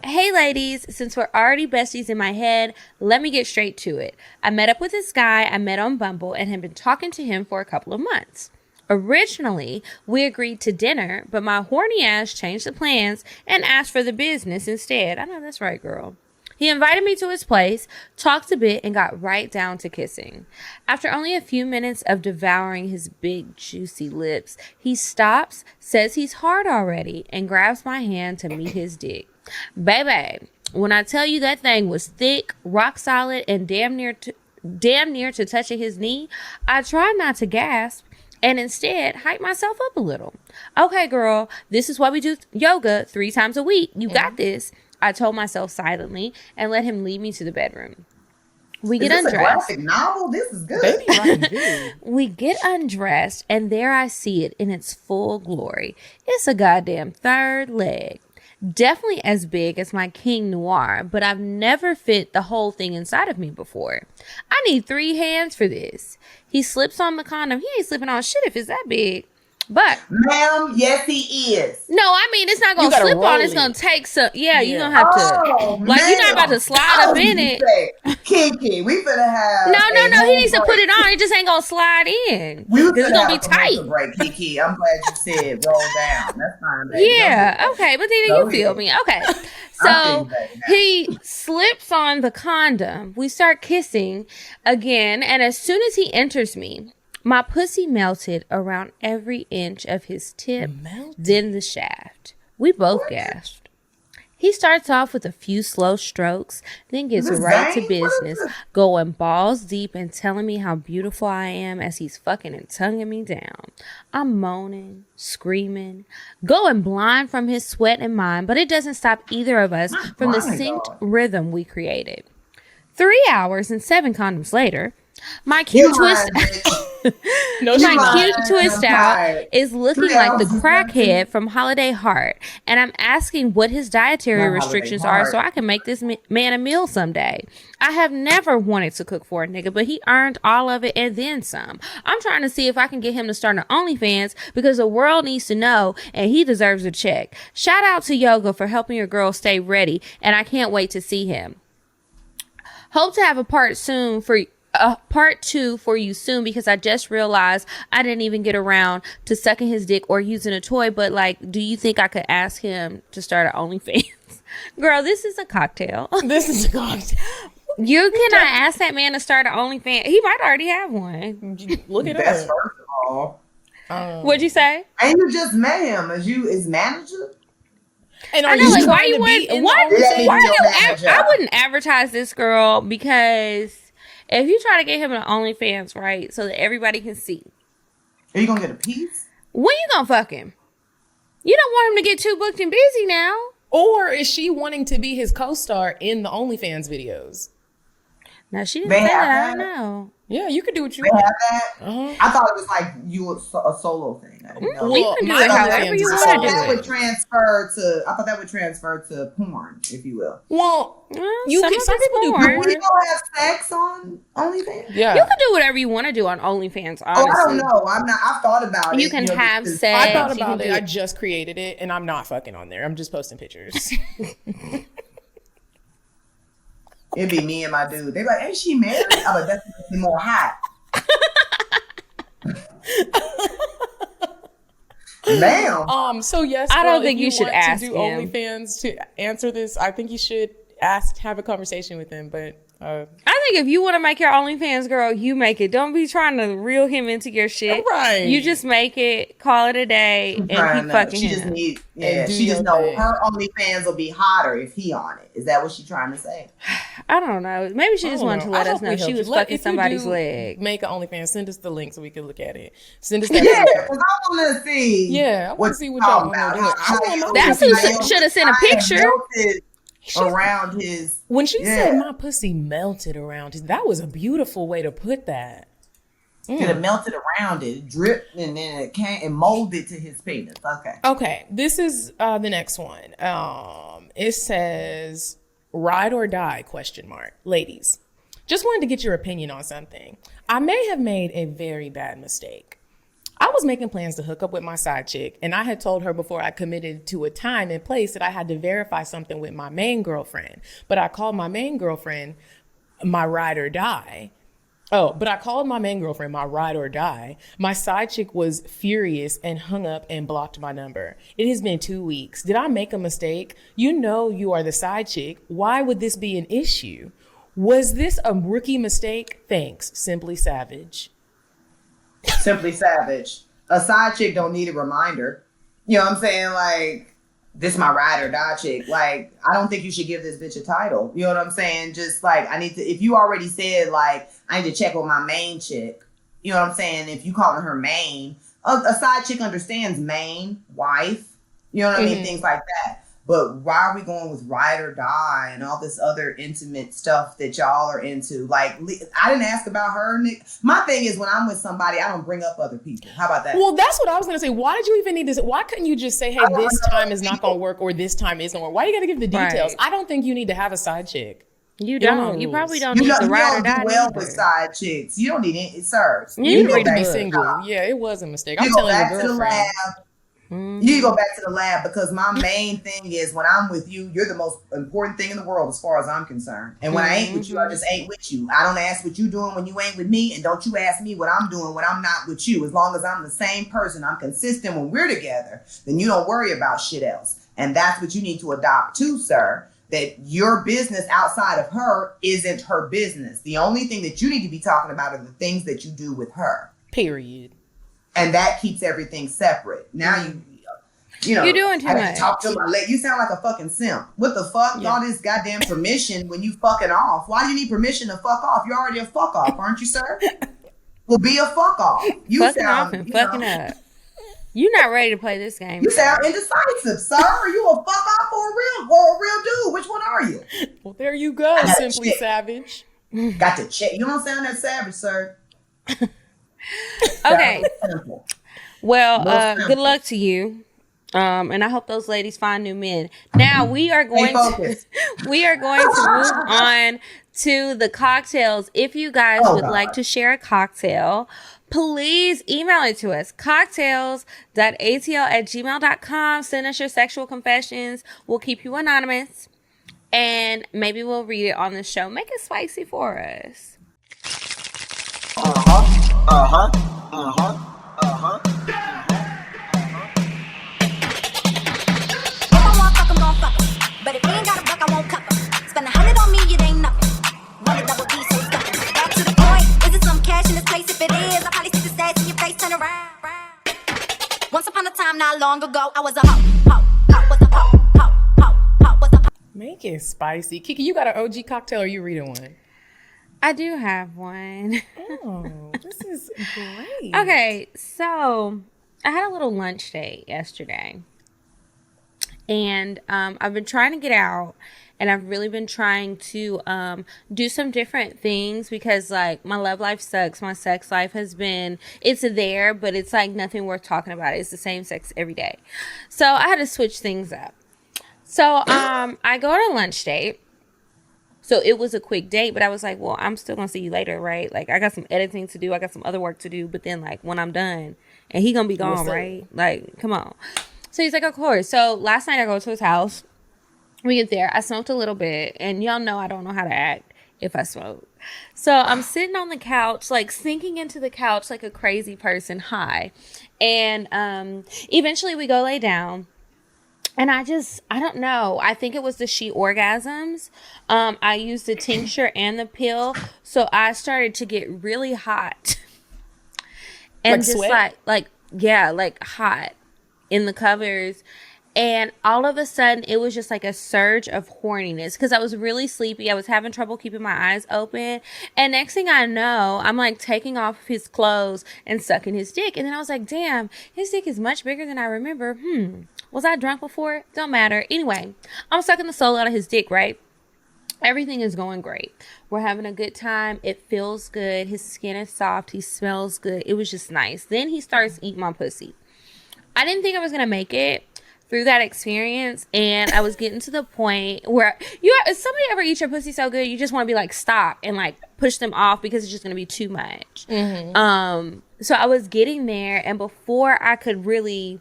hey ladies, since we're already besties in my head, let me get straight to it. I met up with this guy I met on Bumble and had been talking to him for a couple of months. Originally, we agreed to dinner, but my horny ass changed the plans and asked for the business instead. I know that's right, girl. He invited me to his place, talked a bit, and got right down to kissing. After only a few minutes of devouring his big, juicy lips, he stops, says he's hard already, and grabs my hand to meet his dick. Baby, when I tell you that thing was thick, rock solid, and damn near to touching his knee, I tried not to gasp and instead hype myself up a little. Okay, girl, this is why we do yoga 3 times a week. You got this, I told myself silently, and let him lead me to the bedroom. We get undressed.
A graphic novel? This is good.
We get undressed, and there I see it in its full glory. It's a goddamn third leg. Definitely as big as my King Noir, but I've never fit the whole thing inside of me before. I need 3 hands for this. He slips on the condom. He ain't slipping on shit if it's that big. But,
ma'am, yes, he is.
No, I mean, it's not going to slip on. It's going to take some. Yeah, you're going to have to. Like, you're not about to slide up in it.
Kiki, we finna have.
No. He needs to put it on. It just ain't going to slide in. It's going to be tight.
Break, Kiki. I'm glad you said roll down. That's fine, baby.
Yeah, okay. But then you feel me. Okay. So he slips on the condom. We start kissing again. And as soon as he enters me, My pussy melted around every inch of his tip, then the shaft. We both gasped. He starts off with a few slow strokes, then gets right to business, going balls deep and telling me how beautiful I am as he's fucking and tonguing me down. I'm moaning, screaming, going blind from his sweat and mine, but it doesn't stop either of us from the synced rhythm we created. 3 hours and 7 condoms later, my cute twist out is looking like the crackhead from Holiday Heart, and I'm asking what his dietary restrictions are so I can make this man a meal someday. I have never wanted to cook for a nigga, but he earned all of it and then some. I'm trying to see if I can get him to start an OnlyFans because the world needs to know and he deserves a check. Shout out to Yoga for helping your girl stay ready, and I can't wait to see him. Hope to have a part 2 for you soon, because I just realized I didn't even get around to sucking his dick or using a toy. But like, do you think I could ask him to start an OnlyFans? Girl, this is a cocktail.
This is a cocktail.
You cannot ask that man to start an OnlyFans. He might already have one.
Look at
That's
us.
first of all.
What'd you say?
And you just met him as manager.
And
I know, like, why you wouldn't? I wouldn't advertise this girl, because if you try to get him an OnlyFans, right, so that everybody can see,
are you gonna get a piece?
When you gonna fuck him? You don't want him to get too booked and busy now.
Or is she wanting to be his co-star in the OnlyFans videos?
Now, she didn't say that. I don't know.
Yeah, you could do what you
want.
want.
That? I thought it was like a solo thing. I didn't know.
Well, you can do it however you want to do it.
I thought that would transfer to porn, if you will.
Well, some people do porn.
You don't have sex on OnlyFans?
Yeah.
You can do whatever you want to do on OnlyFans, honestly.
I don't know. I've thought about it.
You can have sex.
I thought about it. I just created it, and I'm not fucking on there. I'm just posting pictures.
It'd be me and my dude. They're like, ain't she married? I'm like, that's more hot. Ma'am.
So yes,
I don't think you should ask
to do
him.
OnlyFans to answer this. I think you should have a conversation with him. But
I think if you want to make your OnlyFans, girl, you make it. Don't be trying to reel him into your shit.
Right.
You just make it, call it a day, and keep fucking him.
She just know her OnlyFans will be hotter if he on it. Is that what she's trying to say?
I don't know. Maybe she just wanted to let us know she was fucking somebody's leg.
Make an OnlyFans. Send us the link so we can look at it. Send us that.
Yeah, because I want to see.
Yeah, I want to see what y'all want to do.
That's who should have sent a picture.
Around his,
when she said my pussy melted around his, that was a beautiful way to put that.
It melted around it, dripped, and then it came and molded to his penis. Okay.
This is the next one. It says ride or die ? Ladies, just wanted to get your opinion on something. I may have made a very bad mistake. I was making plans to hook up with my side chick, and I had told her before I committed to a time and place that I had to verify something with my main girlfriend. But I called my main girlfriend my ride or die. My side chick was furious and hung up and blocked my number. It has been 2 weeks. Did I make a mistake? You know you are the side chick. Why would this be an issue? Was this a rookie mistake? Thanks. Simply Savage.
Simply Savage. A side chick don't need a reminder. You know what I'm saying? Like, this is my ride or die chick. Like, I don't think you should give this bitch a title. You know what I'm saying? Just like, if you already said, like, I need to check with my main chick. You know what I'm saying? If you calling her main, a side chick understands main, wife. You know what I mean? Things like that. But why are we going with ride or die and all this other intimate stuff that y'all are into? Like, I didn't ask about her. Nick. My thing is, when I'm with somebody, I don't bring up other people. How about that?
Well, that's what I was going to say. Why did you even need to? Why couldn't you just say, hey, this time is not going to work or this time is going to work? Why you got to give the details? Right. I don't think you need to have a side chick.
You don't. You probably don't need to ride or die.
You well with side chicks. You don't need it, sir.
You need to be single. Yeah, it was a mistake. I'm telling your girlfriend.
You go back to the lab, because my main thing is, when I'm with you, you're the most important thing in the world as far as I'm concerned. And when I ain't with you, I just ain't with you. I don't ask what you doing when you ain't with me, and don't you ask me what I'm doing when I'm not with you. As long as I'm the same person, I'm consistent when we're together, then you don't worry about shit else. And that's what you need to adopt too, sir. That your business outside of her isn't her business. The only thing that you need to be talking about are the things that you do with her.
Period.
And that keeps everything separate. Now you know,
you're doing too much.
Talk to my lady. You sound like a fucking simp. What the fuck? All this goddamn permission when you fucking off. Why do you need permission to fuck off? You're already a fuck off, aren't you, sir? Well, be a fuck off. You
fucking
sound,
off and fucking up. You're not ready to play this game.
You sound indecisive, sir. Are you a fuck off or a real dude? Which one are you?
Well, there you go, Simply Savage.
Got to check. You don't sound that savage, sir.
Okay. Well, good luck to you. And I hope those ladies find new men. Now we are going to move on to the cocktails. If you guys would like to share a cocktail, please email it to us, cocktails.atl@gmail.com. Send us your sexual confessions. We'll keep you anonymous, and maybe we'll read it on the show. Make it spicy for us.
But if you ain't got a buck, I won't cover. Spend 100 on me, it ain't nothing. Run it double D, so stuck. Back to the point. Is it some cash in this place? If it is, I'll probably stick the stats in your face, turn around. Once upon a time, not long ago, I was a hoe.
Make it spicy. Kiki, you got an OG cocktail or you reading one?
I do have one.
Oh, this is great.
Okay, so I had a little lunch date yesterday. And I've been trying to get out, and I've really been trying to do some different things because, like, my love life sucks. My sex life has been, it's there, but it's, like, nothing worth talking about. It's the same sex every day. So I had to switch things up. So I go to a lunch date. So it was a quick date, but I was like, well, I'm still going to see you later, right? Like, I got some editing to do. I got some other work to do. But then, like, when I'm done, and he going to be gone, right? Like, come on. So he's like, of course. So last night I go to his house. We get there. I smoked a little bit. And y'all know I don't know how to act if I smoke. So I'm sitting on the couch, like sinking into the couch like a crazy person high. And eventually we go lay down. And I don't know. I think it was the she orgasms. I used the tincture and the pill. So I started to get really hot. And
like
just
sweat?
like hot in the covers. And all of a sudden it was just like a surge of horniness because I was really sleepy. I was having trouble keeping my eyes open. And next thing I know, I'm like taking off his clothes and sucking his dick. And then I was like, damn, his dick is much bigger than I remember. Was I drunk before? Don't matter. Anyway, I'm sucking the soul out of his dick, right? Everything is going great. We're having a good time. It feels good. His skin is soft. He smells good. It was just nice. Then he starts eating my pussy. I didn't think I was going to make it through that experience. And I was getting to the point where somebody ever eat your pussy so good, you just want to be like, stop and like push them off because it's just going to be too much. Mm-hmm. So I was getting there, and before I could really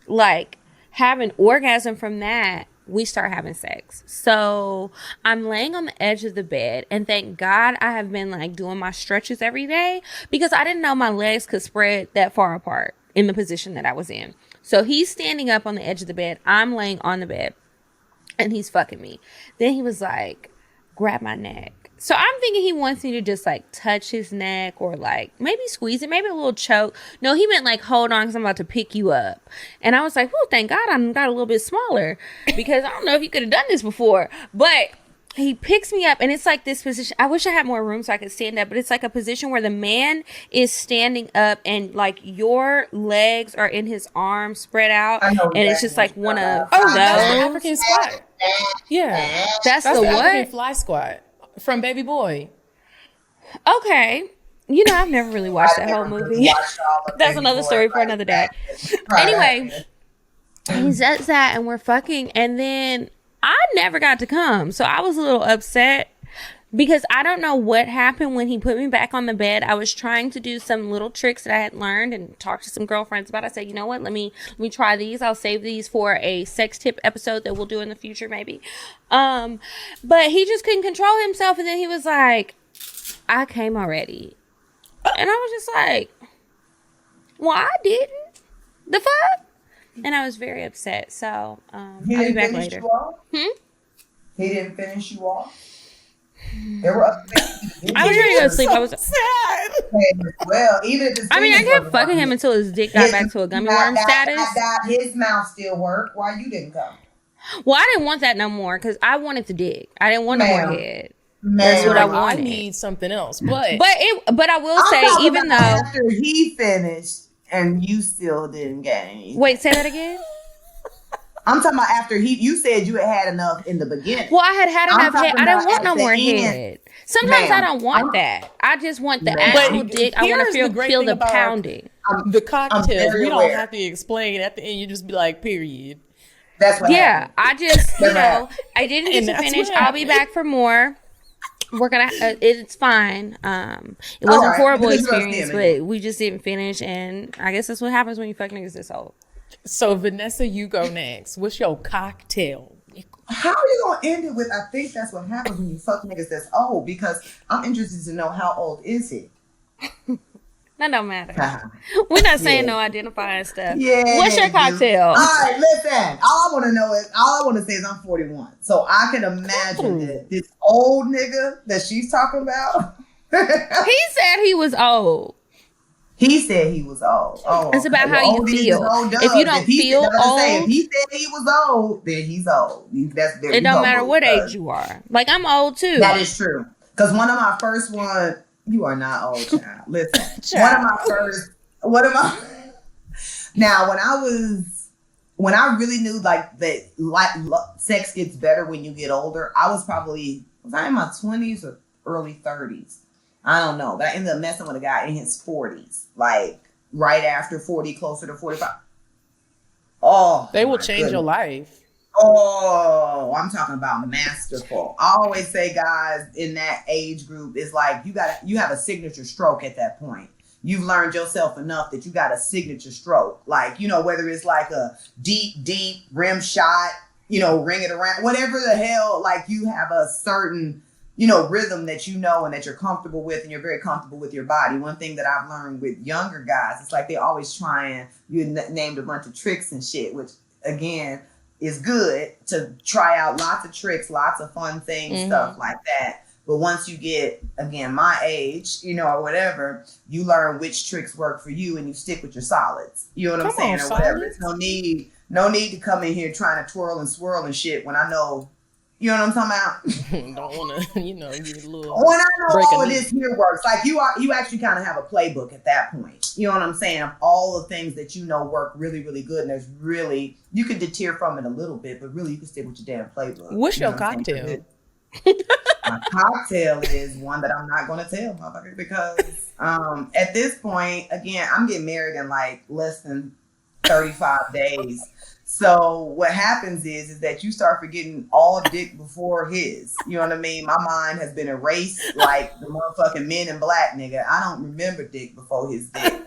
like have an orgasm from that, we start having sex. So I'm laying on the edge of the bed, and thank God I have been like doing my stretches every day because I didn't know my legs could spread that far apart in the position that I was in. So he's standing up on the edge of the bed. I'm laying on the bed, and he's fucking me. Then he was like, grab my neck. So I'm thinking he wants me to just like touch his neck or like maybe squeeze it, maybe a little choke. No, he meant like, hold on, because I'm about to pick you up. And I was like, oh, thank God I got a little bit smaller because I don't know if you could have done this before. But he picks me up, and it's like this position. I wish I had more room so I could stand up, but it's like a position where the man is standing up and like your legs are in his arms spread out, and it's just like one of
those. That's the African squat. Yeah,
that's the what?
African fly squat from Baby Boy.
Okay. You know, I've never really watched that whole movie. That's another story for another day. Anyway, he says that, and we're fucking, and then I never got to come. So I was a little upset because I don't know what happened when he put me back on the bed. I was trying to do some little tricks that I had learned and talked to some girlfriends about. I said, you know what? Let me try these. I'll save these for a sex tip episode that we'll do in the future, maybe. But he just couldn't control himself. And then he was like, I came already. And I was just like, well, I didn't. The fuck? And I was very upset. So I'll be back later.
He didn't finish you off? There were other things.
I was ready to go to sleep. I was
sad.
Well, even if
I mean, I kept fucking him until his dick got back to a gummy worm status.
His mouth still worked. Why you didn't come?
Well, I didn't want that no more because I wanted the dick. I didn't want no more head. That's what I wanted.
I need something else. But
I will say, even though
after he finished and you still didn't get any.
Wait, say that again.
I'm talking about after you said you had enough in the beginning.
Well, I had enough head. I didn't want no more head. Sometimes I don't want that. I just want the actual dick. I want to feel the pounding.
The cocktails, we don't have to explain. At the end, you just be like, period.
That's what happened.
I just, I didn't get to finish. I'll be back for more. We're gonna. It's fine. It wasn't a horrible experience, but we just didn't finish, and I guess that's what happens when you fuck niggas this old.
So Vanessa, you go next. What's your cocktail?
How are you gonna end it with? I think that's what happens when you fuck niggas that's old. Because I'm interested to know how old is he.
That don't matter. We're not saying no identifying stuff.
Yeah.
What's your cocktail?
All right, listen. All I want to say is I'm 41. So I can imagine that this old nigga that she's talking about.
He said he was old.
He said he was old. Oh,
it's about how you feel. If you don't feel old,
if he said he was old, then he's old.
It don't matter what age you are. Like, I'm old too.
That is true. Because one of my first ones. You are not old, child. Listen, one of my now when I really knew like that sex gets better when you get older, was I in my 20s or early 30s? I don't know. But I ended up messing with a guy in his 40s, like right after 40, closer to 45. Oh,
they will change your life.
Oh, I'm talking about masterful. I always say, guys, in that age group, it's like you have a signature stroke at that point. You've learned yourself enough that you got a signature stroke. Like, whether it's like a deep rim shot, ring it around, whatever the hell, like you have a certain, rhythm that and that you're comfortable with, and you're very comfortable with your body. One thing that I've learned with younger guys, it's like they always you named a bunch of tricks and shit, which again, is good to try out lots of tricks, lots of fun things, stuff like that. But once you get, again, my age, or whatever, you learn which tricks work for you and you stick with your solids. You know what I'm saying? Or whatever. There's no need to come in here trying to twirl and swirl and shit when I know, you know what I'm talking
about? Don't want to, get a little.
When I know all of this here works, like you actually kind of have a playbook at that point. You know what I'm saying? Of all the things that work really, really good, and there's really, you can deter from it a little bit, but really you can stick with your damn playbook.
What's your cocktail?
My cocktail is one that I'm not going to tell, motherfucker, because at this point, again, I'm getting married in like less than 35 days. So what happens is that you start forgetting all dick before his. You know what I mean? My mind has been erased like the motherfucking Men in Black, nigga. I don't remember dick before his dick.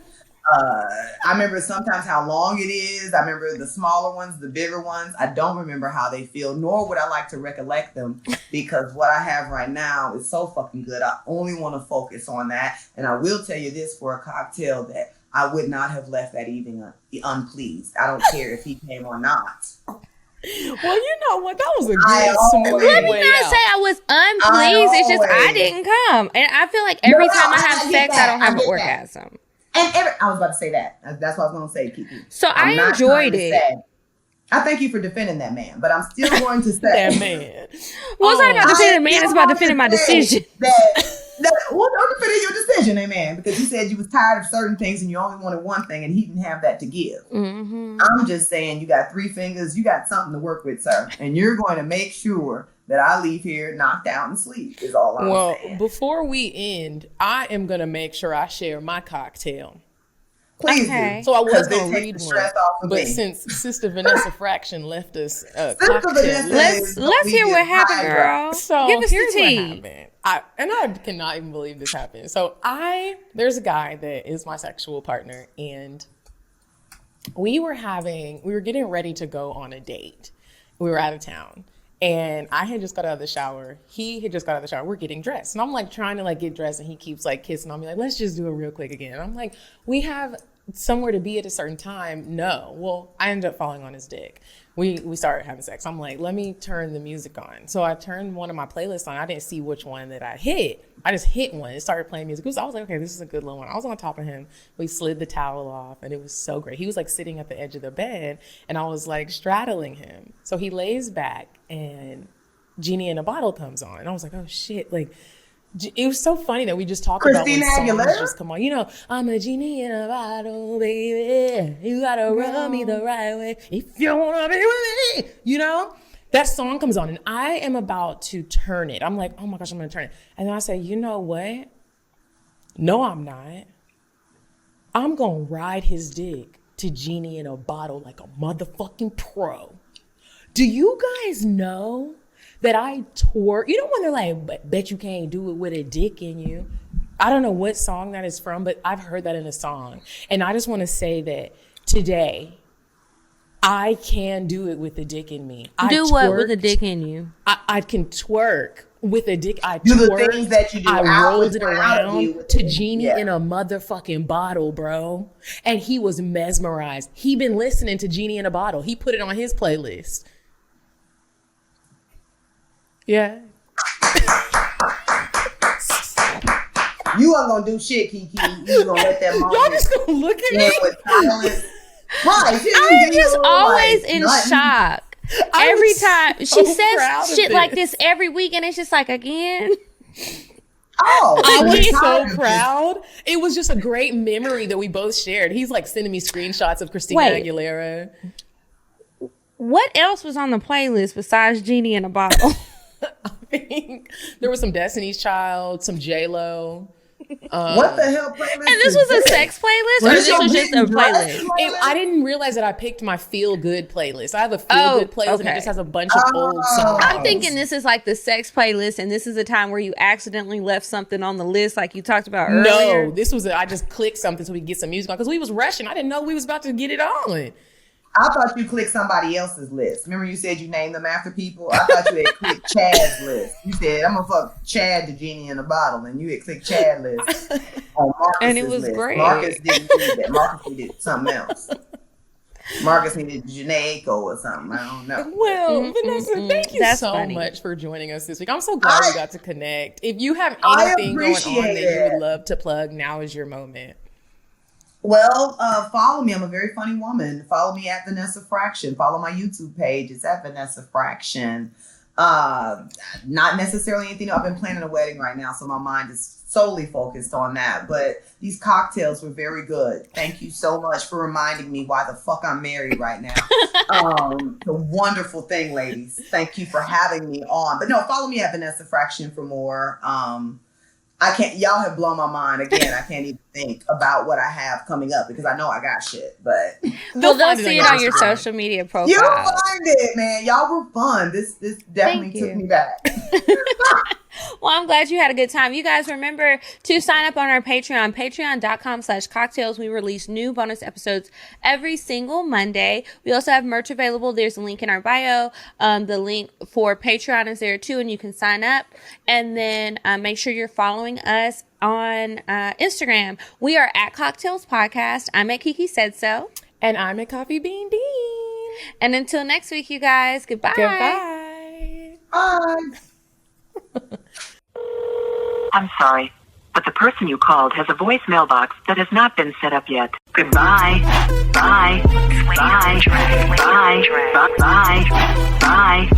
I remember sometimes how long it is. I remember the smaller ones, the bigger ones. I don't remember how they feel, nor would I like to recollect them, because what I have right now is so fucking good. I only want to focus on that. And I will tell you this for a cocktail, that I would not have left that evening unpleased. I don't care if he came or not.
Well, you know what? That was a good smooth
Let me
way
not
out.
say I was unpleased. It's just I didn't come. And I feel like every time I have sex, I don't have an orgasm.
And I was about to say that. That's what I was going to say, Kiki.
So I enjoyed it.
I thank you for defending that man, but I'm still going to say
that man.
Well, it's not about defending the man. It's about defending my decision.
Well, I'm defending your decision, amen. Because you said you was tired of certain things and you only wanted one thing, and he didn't have that to give. Mm-hmm. I'm just saying, you got 3 fingers, you got something to work with, sir, and you're going to make sure that I leave here knocked out and sleep. Is all I'm saying.
Well, before we end, I am going to make sure I share my cocktail.
Please
do. So I was going to read one, but since Sister Vanessa Fraction left us a cocktail,
let's hear what happened, girl.
So
give us
here's
the tea.
What happened. I cannot even believe this happened. So there's a guy that is my sexual partner, and we were getting ready to go on a date. We were out of town. And I had just got out of the shower. He had just got out of the shower. We're getting dressed. And I'm like trying to get dressed, and he keeps kissing on me. Let's just do it real quick again. And I'm like, we have somewhere to be at a certain time. No. Well, I ended up falling on his dick. we started having sex. I'm like, let me turn the music on. So I turned one of my playlists on. I didn't see which one that I hit. I just hit one. It started playing music. I was like, okay, this is a good little one. I was on top of him. We slid the towel off, and it was so great. He was like sitting at the edge of the bed, and I was like straddling him. So he lays back, and Genie in a Bottle comes on. And I was like, oh shit. Like, it was so funny that we just talked about when songs just come on. You know, I'm a genie in a bottle, baby. You gotta rub me the right way if you wanna be with me. You know, that song comes on, and I am about to turn it. I'm like, oh my gosh, I'm gonna turn it. And then I say, you know what? No, I'm not. I'm gonna ride his dick to Genie in a Bottle like a motherfucking pro. Do you guys know that I twerk? You know when they're like, bet you can't do it with a dick in you. I don't know what song that is from, but I've heard that in a song. And I just want to say that today, I can do it with a dick in me.
Do what with a dick in you?
I can twerk with a dick. I
do
twerked,
the things that you do.
I rolled it around to Genie in a motherfucking bottle, bro. And he was mesmerized. He been listening to Genie in a Bottle. He put it on his playlist. Yeah.
You ain't gonna do shit, Kiki. You gonna let that mom.
Y'all just gonna look at me
with silence. Right.
I'm just always in shock. Every time she says shit like this every week, and it's just like, again.
Oh,
I was so proud. It was just a great memory that we both shared. He's like sending me screenshots of Christina Aguilera.
What else was on the playlist besides Genie in a Bottle?
I think there was some Destiny's Child, some J-Lo.
What the hell playlist?
And this was a sex playlist, or this was just a playlist?
I didn't realize that I picked my feel-good playlist. I have a feel-good playlist, and it just has a bunch of old songs.
I'm thinking this is like the sex playlist, and this is a time where you accidentally left something on the list, like you talked about earlier.
No, this was I just clicked something so we could get some music on, because we was rushing. I didn't know we was about to get it on.
I thought you clicked somebody else's list. Remember you said you named them after people? I thought you had clicked Chad's list. You said, I'm going to fuck Chad the Genie in a Bottle. And you had clicked Chad's list on Marcus's
And it was
list.
great.
Marcus didn't do that. Marcus needed something else. Marcus needed Janae Echo or something. I don't know.
Well, Vanessa, thank you so much for joining us this week. I'm so glad we got to connect. If you have anything going on that you would love to plug, now is your moment.
Well, follow me. I'm a very funny woman. Follow me at Vanessa Fraction. Follow my YouTube page. It's at Vanessa Fraction. Not necessarily anything. I've been planning a wedding right now, so my mind is solely focused on that. But these cocktails were very good. Thank you so much for reminding me why the fuck I'm married right now. The wonderful thing, ladies. Thank you for having me on. But no, follow me at Vanessa Fraction for more. Y'all have blown my mind again. I can't even think about what I have coming up because I know I got shit, but
they'll see it on your social media profile.
You'll find it, man. Y'all were fun. This definitely took me back.
Well, I'm glad you had a good time. You guys remember to sign up on our Patreon, patreon.com/cocktails. We release new bonus episodes every single Monday. We also have merch available. There's a link in our bio. The link for Patreon is there too, and you can sign up. And then make sure you're following us on Instagram. We are at Cocktails Podcast. I'm at Kiki Said So.
And I'm at Coffee Bean Dean.
And until next week, you guys, goodbye.
Goodbye.
Bye.
I'm sorry, but the person you called has a voicemail box that has not been set up yet. Goodbye. Bye. Bye. Bye. Bye. Bye.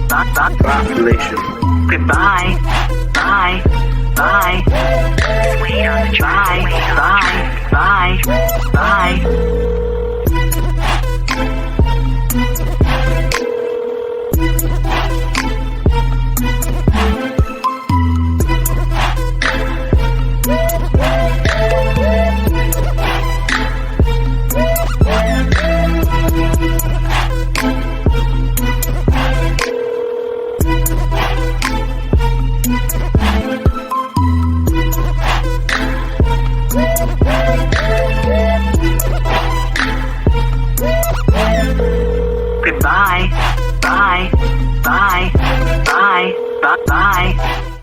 Bye.
Population.
Goodbye. Bye. Bye. Bye. Bye. Bye. Bye. Goodbye. Bye. Bye. Bye. Bye. Bye.